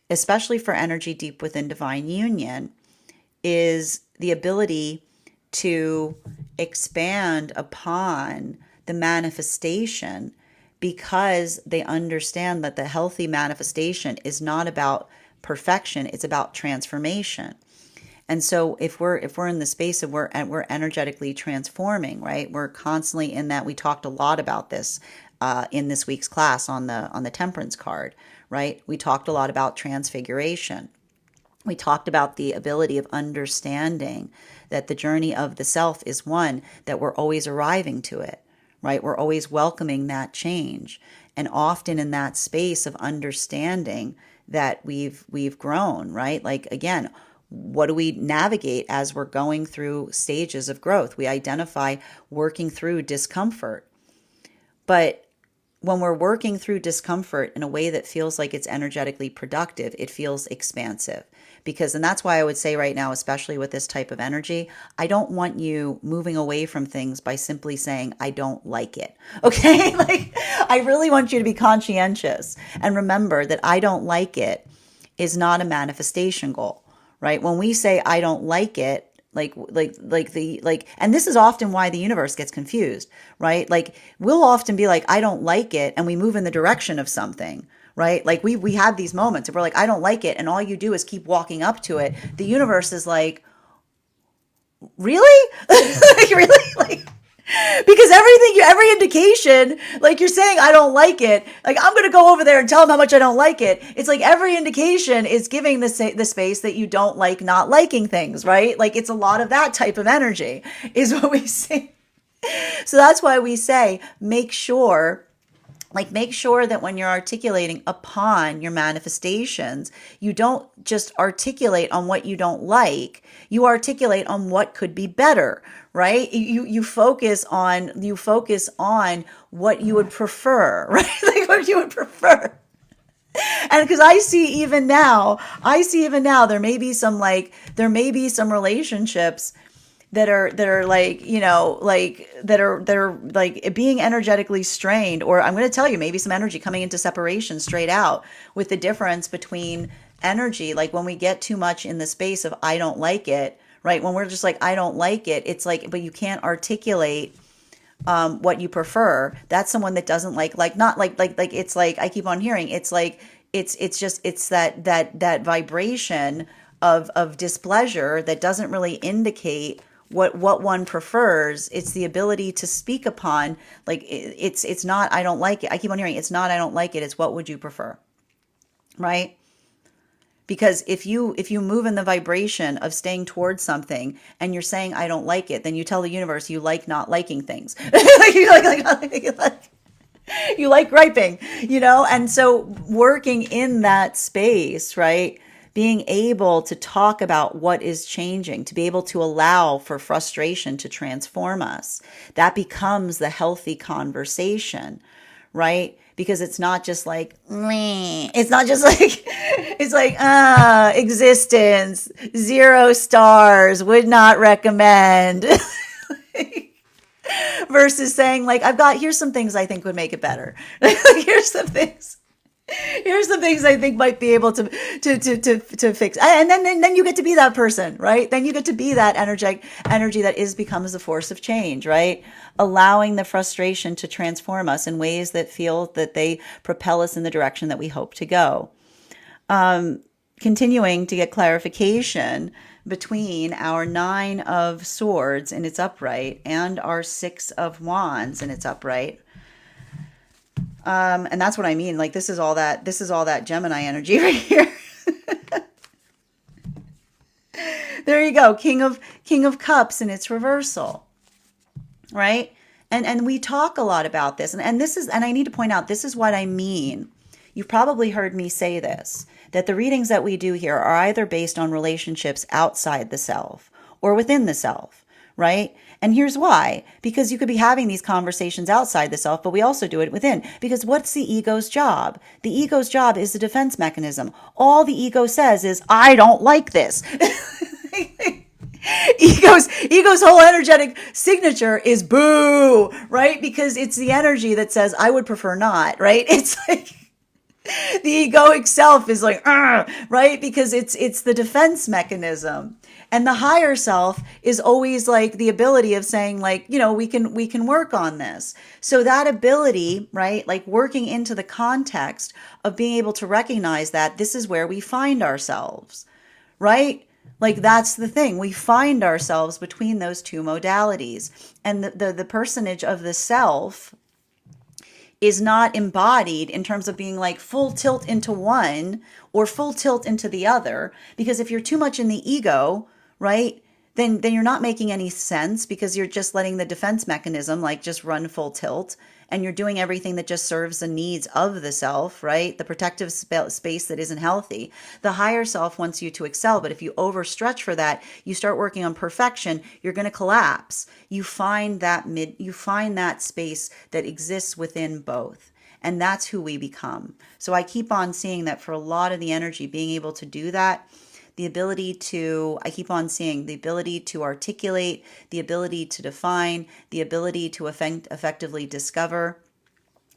especially for energy deep within divine union, is the ability to expand upon the manifestation because they understand that the healthy manifestation is not about perfection, it's about transformation. And so if we're in the space of we're energetically transforming, right? We're constantly in that. We talked a lot about this in this week's class on the temperance card, right? We talked a lot about transfiguration. We talked about the ability of understanding that the journey of the self is one that we're always arriving to it, right? We're always welcoming that change. And often in that space of understanding that we've grown, right? Like again, what do we navigate as we're going through stages of growth? We identify working through discomfort. But when we're working through discomfort in a way that feels like it's energetically productive, it feels expansive. And that's why I would say right now, especially with this type of energy, I don't want you moving away from things by simply saying, I don't like it. Okay? Like, I really want you to be conscientious and remember that I don't like is not a manifestation goal. Right? When we say I don't like it, and this is often why the universe gets confused, right? Like we'll often be like, I don't like it, and we move in the direction of something, right? Like we have these moments if we're like, I don't like it, and all you do is keep walking up to it. The universe is like, really? Like, really? Like, because every indication, like you're saying, I don't like it. Like I'm going to go over there and tell them how much I don't like it. It's like every indication is giving the space that you don't like not liking things, right? Like it's a lot of that type of energy is what we say. So that's why we say, make sure that when you're articulating upon your manifestations, you don't just articulate on what you don't like, you articulate on what could be better, right? You focus on what you would prefer, right? Like what you would prefer. And because I see even now, there may be some relationships that are like, that are like being energetically strained, or I'm going to tell you, maybe some energy coming into separation straight out, with the difference between energy. Like when we get too much in the space of, I don't like it, right? When we're just like, I don't like it, it's like, but you can't articulate what you prefer. That's someone that doesn't not like, it's like, I keep on hearing, it's like, it's that vibration of displeasure that doesn't really indicate what one prefers. It's the ability to speak upon, like it's not, I don't like it. I keep on hearing, it's not, I don't like it. It's what would you prefer, right? Because if you move in the vibration of staying towards something and you're saying, I don't like it, then you tell the universe you like not liking things. You like griping, And so working in that space, right? Being able to talk about what is changing, to be able to allow for frustration to transform us. That becomes the healthy conversation, right? Because it's not just like, meh. It's not just like, it's like, existence, 0 stars, would not recommend. Versus saying like, here's some things I think would make it better. here's some things here's some things I think might be able to fix. And then you get to be that person, right? Then you get to be that energy that becomes a force of change, right? Allowing the frustration to transform us in ways that feel that they propel us in the direction that we hope to go. Continuing to get clarification between our 9 of Swords in its upright and our 6 of Wands in its upright. And that's what I mean. Like this is all that Gemini energy right here. There you go. King of Cups in its reversal. Right? And we talk a lot about this. And I need to point out, this is what I mean. You've probably heard me say this, that the readings that we do here are either based on relationships outside the self or within the self, right? And here's why. Because you could be having these conversations outside the self, but we also do it within. Because what's the ego's job? The ego's job is the defense mechanism. All the ego says is, I don't like this. Ego's whole energetic signature is boo, right? Because it's the energy that says, I would prefer not, right? It's like the egoic self is like, right? Because it's the defense mechanism. And the higher self is always like the ability of saying like, we can work on this. So that ability, right? Like working into the context of being able to recognize that this is where we find ourselves, right? Like that's the thing. We find ourselves between those two modalities. And the personage of the self is not embodied in terms of being like full tilt into one or full tilt into the other. Because if you're too much in the ego, right, then you're not making any sense, because you're just letting the defense mechanism like just run full tilt, and you're doing everything that just serves the needs of the self, right? The protective space that isn't healthy. The higher self wants you to excel, but if you overstretch for that, you start working on perfection, you're going to collapse. You find that space that exists within both. And that's who we become. So I keep on seeing that for a lot of the energy, being able to do that, I keep on seeing the ability to articulate, the ability to define, the ability to effectively discover.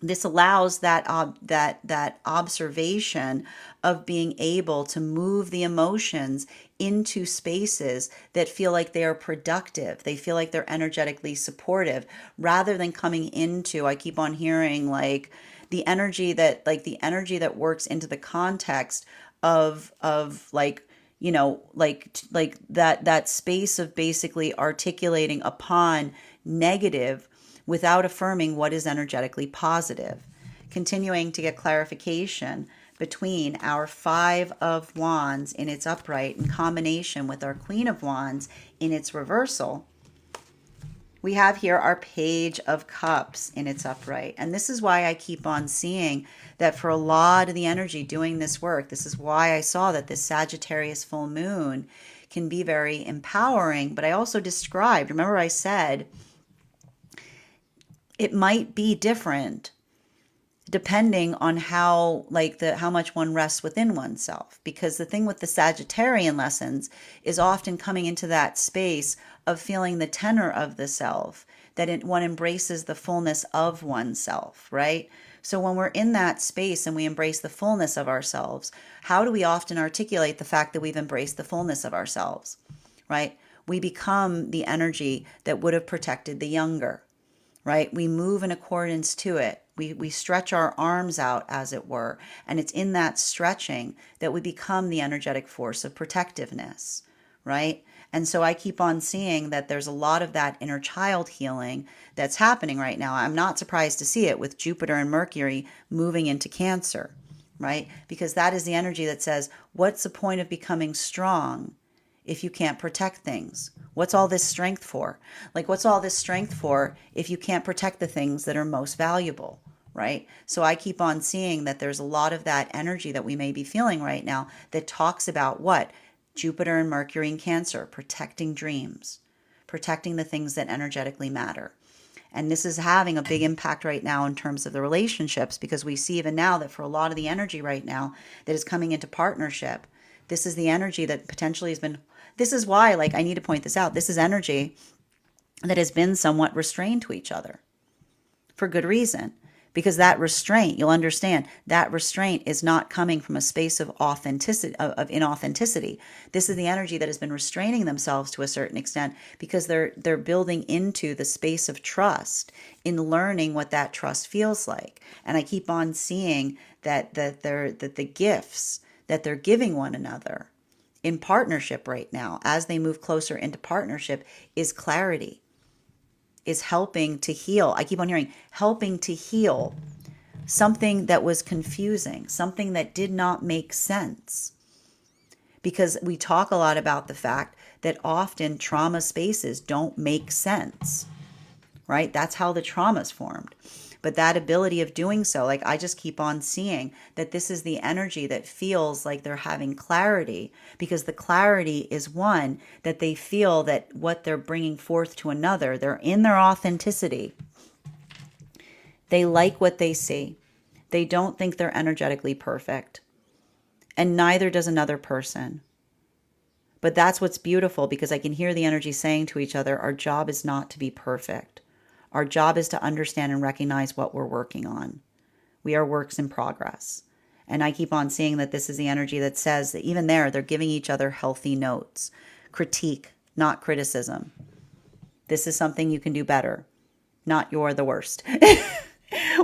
This allows that observation of being able to move the emotions into spaces that feel like they are productive. They feel like they're energetically supportive, rather than coming into, I keep on hearing like the energy that works into the context of like, like that space of basically articulating upon negative without affirming what is energetically positive. Continuing to get clarification between our 5 of Wands in its upright in combination with our Queen of Wands in its reversal. We have here our Page of Cups in its upright. And this is why I keep on seeing that for a lot of the energy doing this work, this is why I saw that this Sagittarius full moon can be very empowering. But I also described, remember I said, it might be different depending on how much one rests within oneself. Because the thing with the Sagittarian lessons is often coming into that space of feeling the tenor of the self, that one embraces the fullness of oneself, right? So when we're in that space and we embrace the fullness of ourselves, how do we often articulate the fact that we've embraced the fullness of ourselves, right? We become the energy that would have protected the younger, right? We move in accordance to it. We stretch our arms out, as it were, and it's in that stretching that we become the energetic force of protectiveness, right? And so I keep on seeing that there's a lot of that inner child healing that's happening right now. I'm not surprised to see it with Jupiter and Mercury moving into Cancer, right? Because that is the energy that says, what's the point of becoming strong if you can't protect things? What's all this strength for? Like, what's all this strength for if you can't protect the things that are most valuable, right? So I keep on seeing that there's a lot of that energy that we may be feeling right now that talks about what? Jupiter and Mercury in Cancer, protecting dreams, protecting the things that energetically matter. And this is having a big impact right now in terms of the relationships, because we see even now that for a lot of the energy right now that is coming into partnership, this is the energy that potentially has been, this is why, like, I need to point this out. This is energy that has been somewhat restrained to each other for good reason. Because that restraint, you'll understand, that restraint is not coming from a space of authenticity, of inauthenticity. This is the energy that has been restraining themselves to a certain extent because they're building into the space of trust in learning what that trust feels like. And I keep on seeing that the gifts that they're giving one another in partnership right now, as they move closer into partnership, is clarity. Is helping to heal. I keep on hearing helping to heal something that was confusing, something that did not make sense. Because we talk a lot about the fact that often trauma spaces don't make sense, right? That's how the trauma is formed. But that ability of doing so, like, I just keep on seeing that this is the energy that feels like they're having clarity, because the clarity is one that they feel that what they're bringing forth to another, they're in their authenticity. They like what they see. They don't think they're energetically perfect. And neither does another person. But that's what's beautiful, because I can hear the energy saying to each other, our job is not to be perfect. Our job is to understand and recognize what we're working on. We are works in progress. And I keep on seeing that this is the energy that says that even there, they're giving each other healthy notes. Critique, not criticism. This is something you can do better, not you're the worst.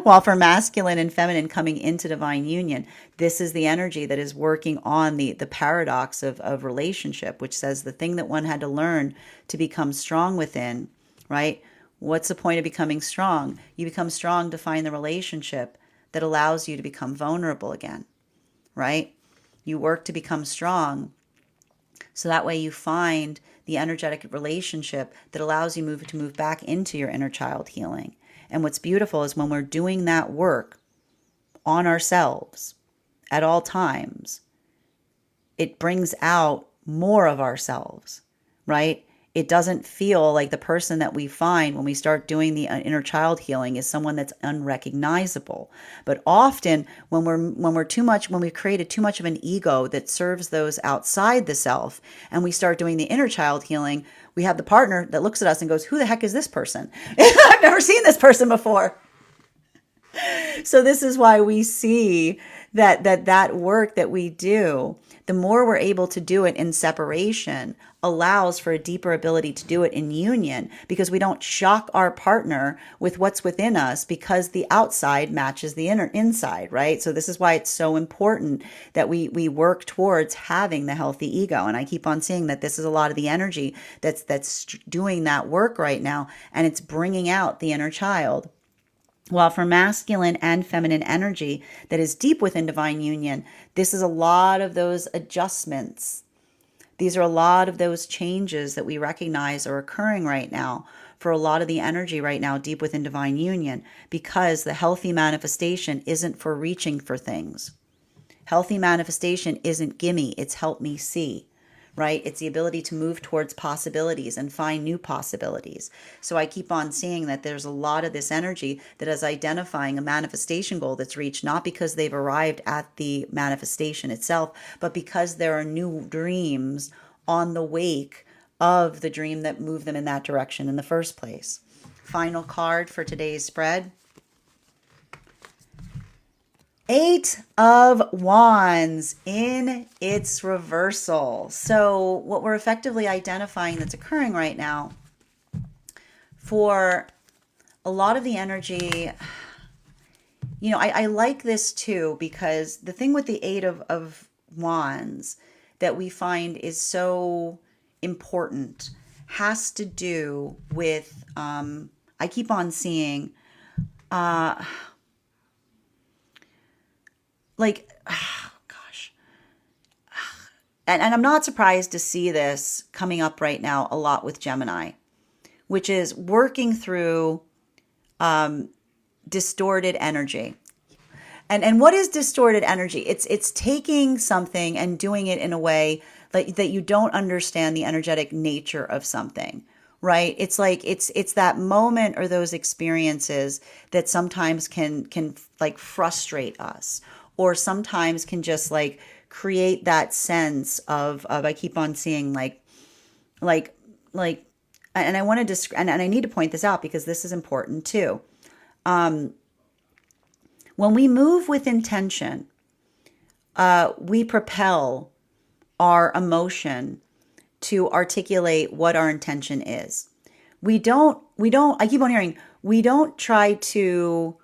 While for masculine and feminine coming into divine union, this is the energy that is working on the paradox of relationship, which says the thing that one had to learn to become strong within, right? What's the point of becoming strong? You become strong to find the relationship that allows you to become vulnerable again, right? You work to become strong so that way you find the energetic relationship that allows you to move back into your inner child healing. And what's beautiful is when we're doing that work on ourselves at all times, it brings out more of ourselves, right? It doesn't feel like the person that we find when we start doing the inner child healing is someone that's unrecognizable. But often when we've created too much of an ego that serves those outside the self, and we start doing the inner child healing, we have the partner that looks at us and goes, who the heck is this person? I've never seen this person before. So this is why we see that work that we do, the more we're able to do it in separation, allows for a deeper ability to do it in union, because we don't shock our partner with what's within us because the outside matches the inside, right? So this is why it's so important that we work towards having the healthy ego. And I keep on seeing that this is a lot of the energy that's doing that work right now, and it's bringing out the inner child. While for masculine and feminine energy that is deep within divine union, this is a lot of those adjustments. These are a lot of those changes that we recognize are occurring right now for a lot of the energy right now deep within divine union, because the healthy manifestation isn't for reaching for things. Healthy manifestation isn't gimme, it's help me see. Right? It's the ability to move towards possibilities and find new possibilities. So I keep on seeing that there's a lot of this energy that is identifying a manifestation goal that's reached, not because they've arrived at the manifestation itself, but because there are new dreams on the wake of the dream that moved them in that direction in the first place. Final card for today's spread. 8 of Wands in its reversal. So what we're effectively identifying that's occurring right now for a lot of the energy, I like this too, because the thing with the 8 of Wands that we find is so important has to do with, I keep on seeing, and I'm not surprised to see this coming up right now a lot with Gemini, which is working through distorted energy. And what is distorted energy? It's taking something and doing it in a way that you don't understand the energetic nature of something, right? It's like it's that moment or those experiences that sometimes can like frustrate us, or sometimes can just like create that sense of I keep on seeing like like and I want to and I need to point this out because this is important too. When we move with intention, we propel our emotion to articulate what our intention is. We don't I keep on hearing, we don't try to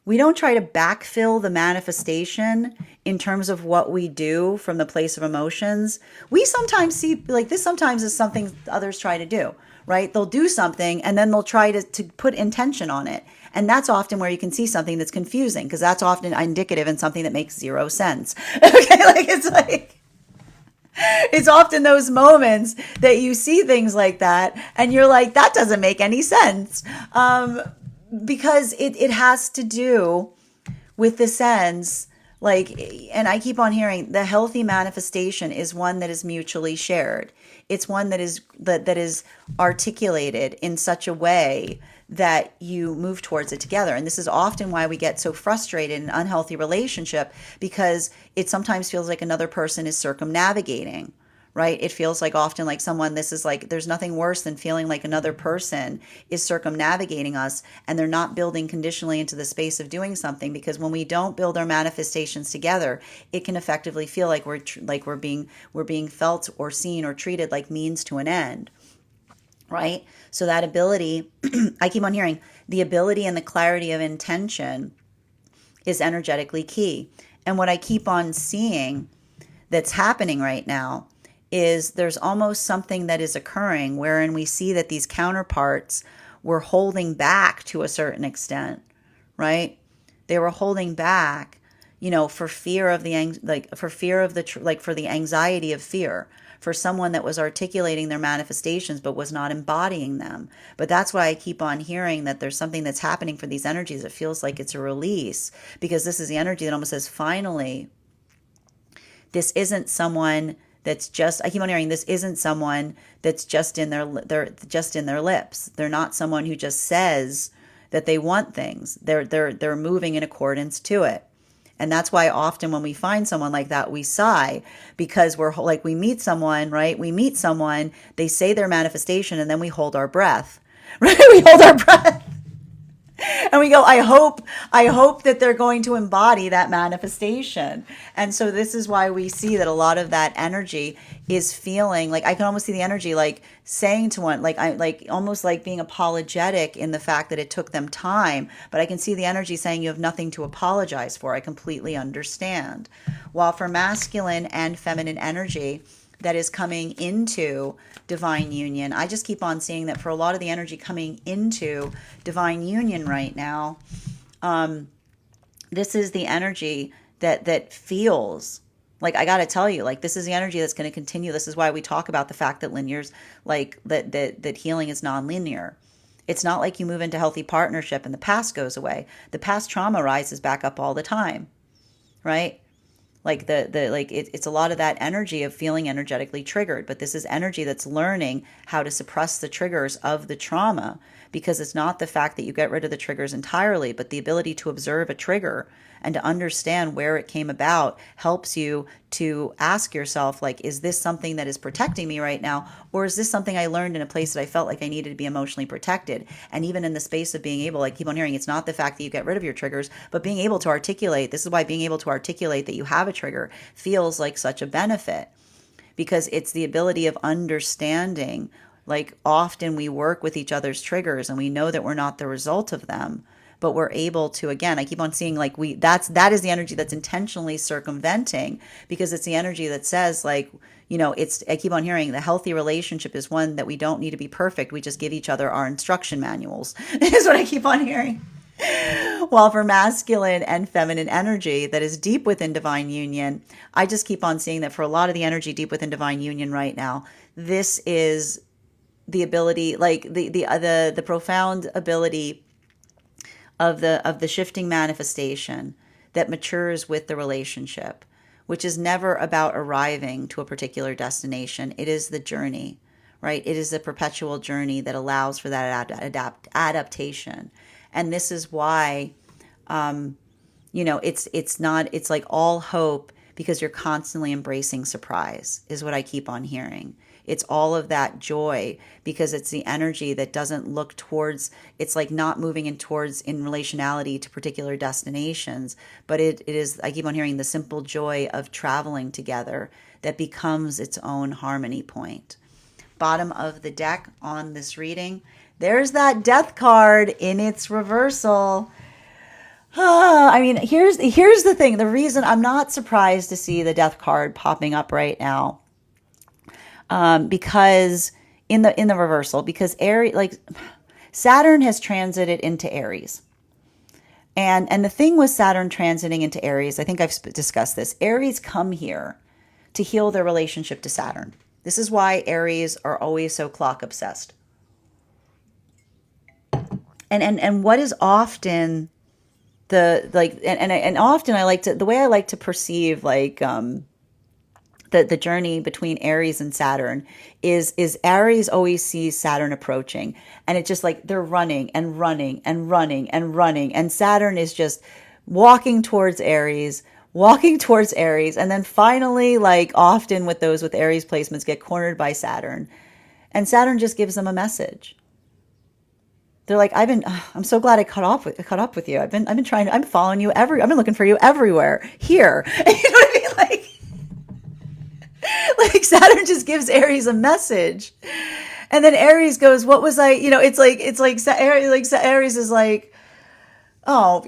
backfill the manifestation in terms of what we do from the place of emotions. We sometimes see like this sometimes is something others try to do, right? They'll do something and then they'll try to put intention on it. And that's often where you can see something that's confusing because that's often indicative in something that makes zero sense. Okay, it's often those moments that you see things like that and you're like, that doesn't make any sense. Because it has to do with the sense like, and I keep on hearing the healthy manifestation is one that is mutually shared. It's one that is articulated in such a way that you move towards it together. And this is often why we get so frustrated in an unhealthy relationship, because it sometimes feels like another person is circumnavigating, right? It feels like often like someone, this is like, there's nothing worse than feeling like another person is circumnavigating us and they're not building conditionally into the space of doing something. Because when we don't build our manifestations together, it can effectively feel like we're being felt or seen or treated like means to an end, right? So that ability, I keep on hearing the ability and the clarity of intention is energetically key. And what I keep on seeing that's happening right now is there's almost something that is occurring wherein we see that these counterparts were holding back to a certain extent, right? They were holding back, for fear of for fear of for the anxiety of fear, for someone that was articulating their manifestations but was not embodying them. But that's why I keep on hearing that there's something that's happening for these energies. It feels like it's a release, because this is the energy that almost says, finally, this isn't someone that's just, I keep on hearing, this isn't someone that's just they're just in their lips. They're not someone who just says that they want things. They're moving in accordance to it. And that's why often when we find someone like that, we sigh, because we're like, we meet someone, right? We meet someone, they say their manifestation, and then we hold our breath, right? We hold our breath. And we go, I hope that they're going to embody that manifestation. And so this is why we see that a lot of that energy is feeling like, I can almost see the energy like saying to one, like I like almost like being apologetic in the fact that it took them time, but I can see the energy saying you have nothing to apologize for. I completely understand. While for masculine and feminine energy that is coming into divine union, I just keep on seeing that for a lot of the energy coming into divine union right now, this is the energy that feels like, I got to tell you, like, this is the energy that's going to continue. This is why we talk about the fact that linear's like that healing is non-linear. It's not like you move into healthy partnership and the past goes away. The past trauma rises back up all the time, right? Like it's a lot of that energy of feeling energetically triggered, but this is energy that's learning how to suppress the triggers of the trauma, because it's not the fact that you get rid of the triggers entirely, but the ability to observe a trigger and to understand where it came about helps you to ask yourself, like, is this something that is protecting me right now? Or is this something I learned in a place that I felt like I needed to be emotionally protected? And even in the space of being able, like, keep on hearing, it's not the fact that you get rid of your triggers, but being able to articulate. This is why being able to articulate that you have a trigger feels like such a benefit, because it's the ability of understanding. Like, often we work with each other's triggers and we know that we're not the result of them, but we're able to, again, I keep on seeing like that is the energy that's intentionally circumventing, because it's the energy that says, like, I keep on hearing the healthy relationship is one that we don't need to be perfect. We just give each other our instruction manuals is what I keep on hearing. While for masculine and feminine energy that is deep within divine union, I just keep on seeing that for a lot of the energy deep within divine union right now, this is the ability, like the profound ability of the shifting manifestation that matures with the relationship, which is never about arriving to a particular destination. It is the journey, right? It is a perpetual journey that allows for that adaptation. And this is why, it's not, it's like all hope because you're constantly embracing surprise, is what I keep on hearing. It's all of that joy because it's the energy that doesn't look towards, it's like not moving in towards in relationality to particular destinations, but it is, I keep on hearing the simple joy of traveling together that becomes its own harmony point. Bottom of the deck on this reading, there's that death card in its reversal. I mean, here's the thing. The reason I'm not surprised to see the death card popping up right now, because in the reversal, because Aries, like Saturn has transited into Aries, and the thing with Saturn transiting into Aries, I think I've discussed this. Aries come here to heal their relationship to Saturn. This is why Aries are always so clock obsessed. And what is often the like and often I like to, the way I like to perceive like the journey between Aries and Saturn is Aries always sees Saturn approaching, and it's just like they're running and running and running and running, and Saturn is just walking towards Aries, and then finally, like often with those with Aries placements, get cornered by Saturn, and Saturn just gives them a message. They're like, I'm so glad I caught up with you. I'm following you I've been looking for you everywhere here. You know what I mean? Like Saturn just gives Aries a message. And then Aries goes, what was I, Aries is like, oh,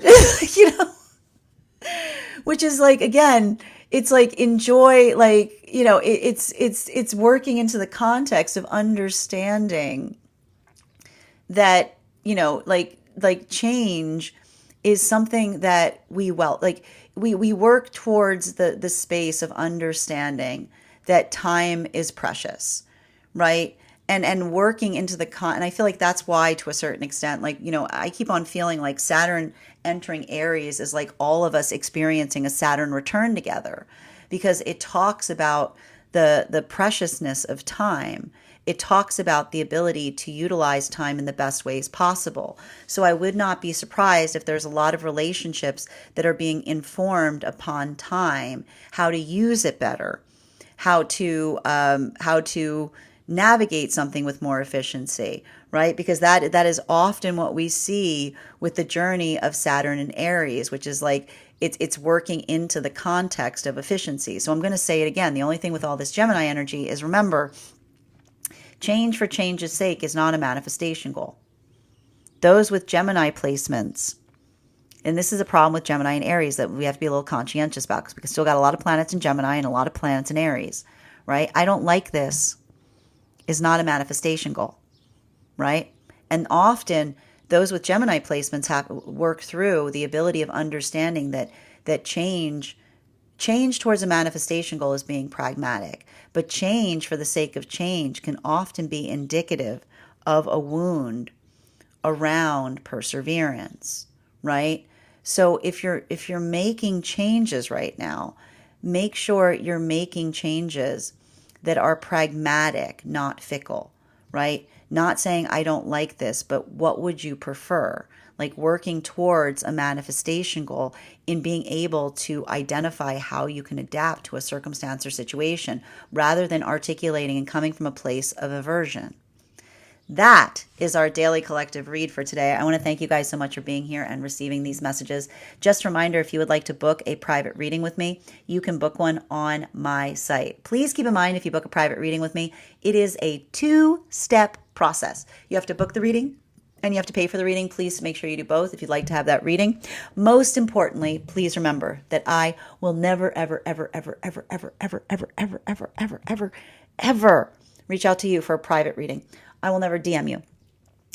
which is like, again, it's like enjoy, like, it's working into the context of understanding that, like change is something that we work towards the space of understanding that time is precious, right? And working into and I feel like that's why, to a certain extent, like, I keep on feeling like Saturn entering Aries is like all of us experiencing a Saturn return together, because it talks about the preciousness of time. It talks about the ability to utilize time in the best ways possible. So I would not be surprised if there's a lot of relationships that are being informed upon time, how to use it better, how to navigate something with more efficiency, right? Because that is often what we see with the journey of Saturn and Aries, which is like it's working into the context of efficiency. So I'm going to say it again. The only thing with all this Gemini energy is, remember, change for change's sake is not a manifestation goal. Those with Gemini placements, and this is a problem with Gemini and Aries that we have to be a little conscientious about, because we still got a lot of planets in Gemini and a lot of planets in Aries, right? I don't like this is not a manifestation goal, right? And often those with Gemini placements have work through the ability of understanding that change towards a manifestation goal is being pragmatic, but change for the sake of change can often be indicative of a wound around perseverance, right? So if you're making changes right now, make sure you're making changes that are pragmatic, not fickle, right? Not saying I don't like this, but what would you prefer? Like working towards a manifestation goal in being able to identify how you can adapt to a circumstance or situation, rather than articulating and coming from a place of aversion. That is our daily collective read for today. I want to thank you guys so much for being here and receiving these messages. Just a reminder, if you would like to book a private reading with me, you can book one on my site. Please keep in mind, if you book a private reading with me, it is a 2-step process. You have to book the reading and you have to pay for the reading. Please make sure you do both if you'd like to have that reading. Most importantly, please remember that I will never, ever, ever, ever, ever, ever, ever, ever, ever, ever, ever, ever, ever reach out to you for a private reading. I will never DM you.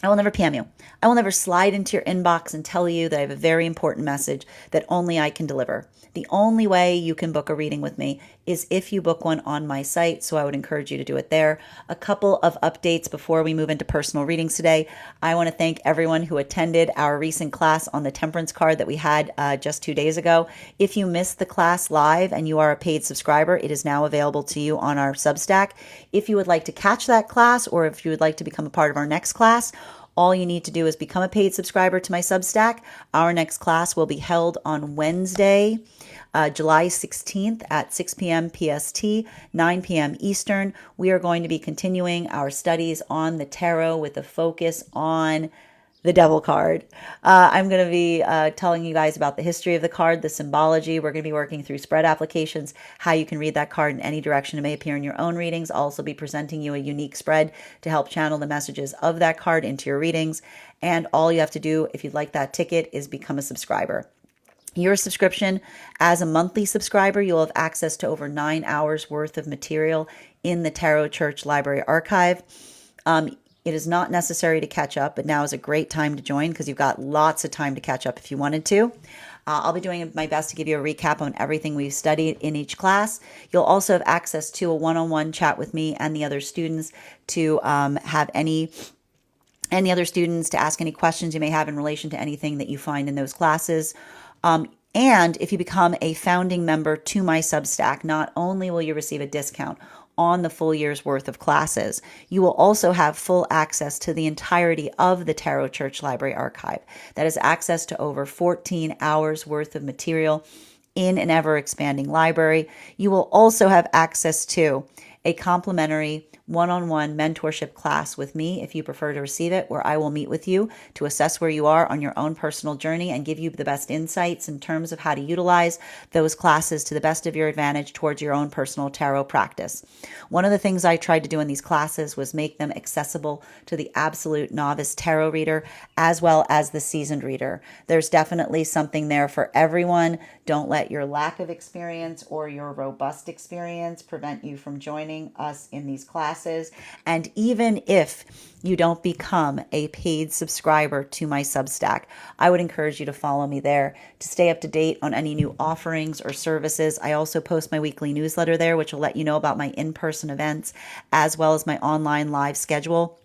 I will never PM you. I will never slide into your inbox and tell you that I have a very important message that only I can deliver. The only way you can book a reading with me is if you book one on my site, so I would encourage you to do it there. A couple of updates before we move into personal readings today. I want to thank everyone who attended our recent class on the temperance card that we had just 2 days ago. If you missed the class live and you are a paid subscriber, it is now available to you on our Substack. If you would like to catch that class, or if you would like to become a part of our next class, all you need to do is become a paid subscriber to my Substack. Our next class will be held on Wednesday, July 16th at 6 p.m. PST, 9 p.m. Eastern. We are going to be continuing our studies on the tarot with a focus on the devil card. I'm going to be telling you guys about the history of the card, the symbology. We're going to be working through spread applications, how you can read that card in any direction it may appear in your own readings. I'll also be presenting you a unique spread to help channel the messages of that card into your readings. And all you have to do, if you'd like that ticket, is become a subscriber. Your subscription, as a monthly subscriber, you'll have access to over 9 hours worth of material in the Tarot Church Library Archive. It is not necessary to catch up, but now is a great time to join because you've got lots of time to catch up if you wanted to. I'll be doing my best to give you a recap on everything we've studied in each class. You'll also have access to a one-on-one chat with me and the other students to have any other students to ask any questions you may have in relation to anything that you find in those classes. And if you become a founding member to my Substack, not only will you receive a discount on the full year's worth of classes, you will also have full access to the entirety of the Tarot Church Library Archive. That is access to over 14 hours worth of material in an ever-expanding library. You will also have access to a complimentary one-on-one mentorship class with me if you prefer to receive it, where I will meet with you to assess where you are on your own personal journey and give you the best insights in terms of how to utilize those classes to the best of your advantage towards your own personal tarot practice. One of the things I tried to do in these classes was make them accessible to the absolute novice tarot reader as well as the seasoned reader. There's definitely something there for everyone. Don't let your lack of experience or your robust experience prevent you from joining us in these classes. And even if you don't become a paid subscriber to my Substack, I would encourage you to follow me there to stay up to date on any new offerings or services. I also post my weekly newsletter there, which will let you know about my in-person events as well as my online live schedule.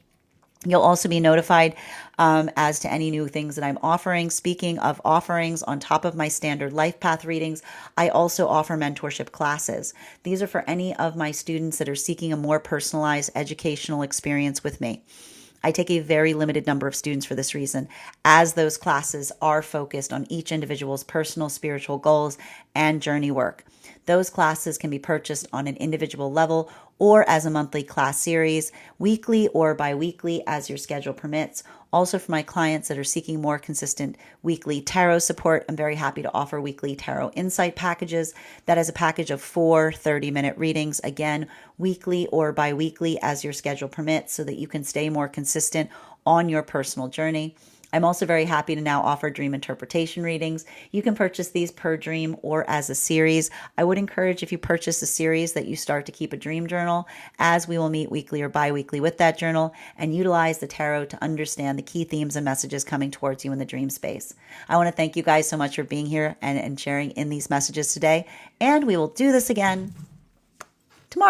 You'll also be notified as to any new things that I'm offering. Speaking of offerings, on top of my standard life path readings, I also offer mentorship classes. These are for any of my students that are seeking a more personalized educational experience with me. I take a very limited number of students for this reason, as those classes are focused on each individual's personal spiritual goals and journey work. Those classes can be purchased on an individual level or as a monthly class series, weekly or bi-weekly as your schedule permits. Also, for my clients that are seeking more consistent weekly tarot support, I'm very happy to offer weekly tarot insight packages. That is a package of 4 30-minute readings, again, weekly or bi-weekly as your schedule permits, so that you can stay more consistent on your personal journey. I'm also very happy to now offer dream interpretation readings. You can purchase these per dream or as a series. I would encourage, if you purchase a series, that you start to keep a dream journal, as we will meet weekly or bi-weekly with that journal and utilize the tarot to understand the key themes and messages coming towards you in the dream space. I want to thank you guys so much for being here and sharing in these messages today, and we will do this again.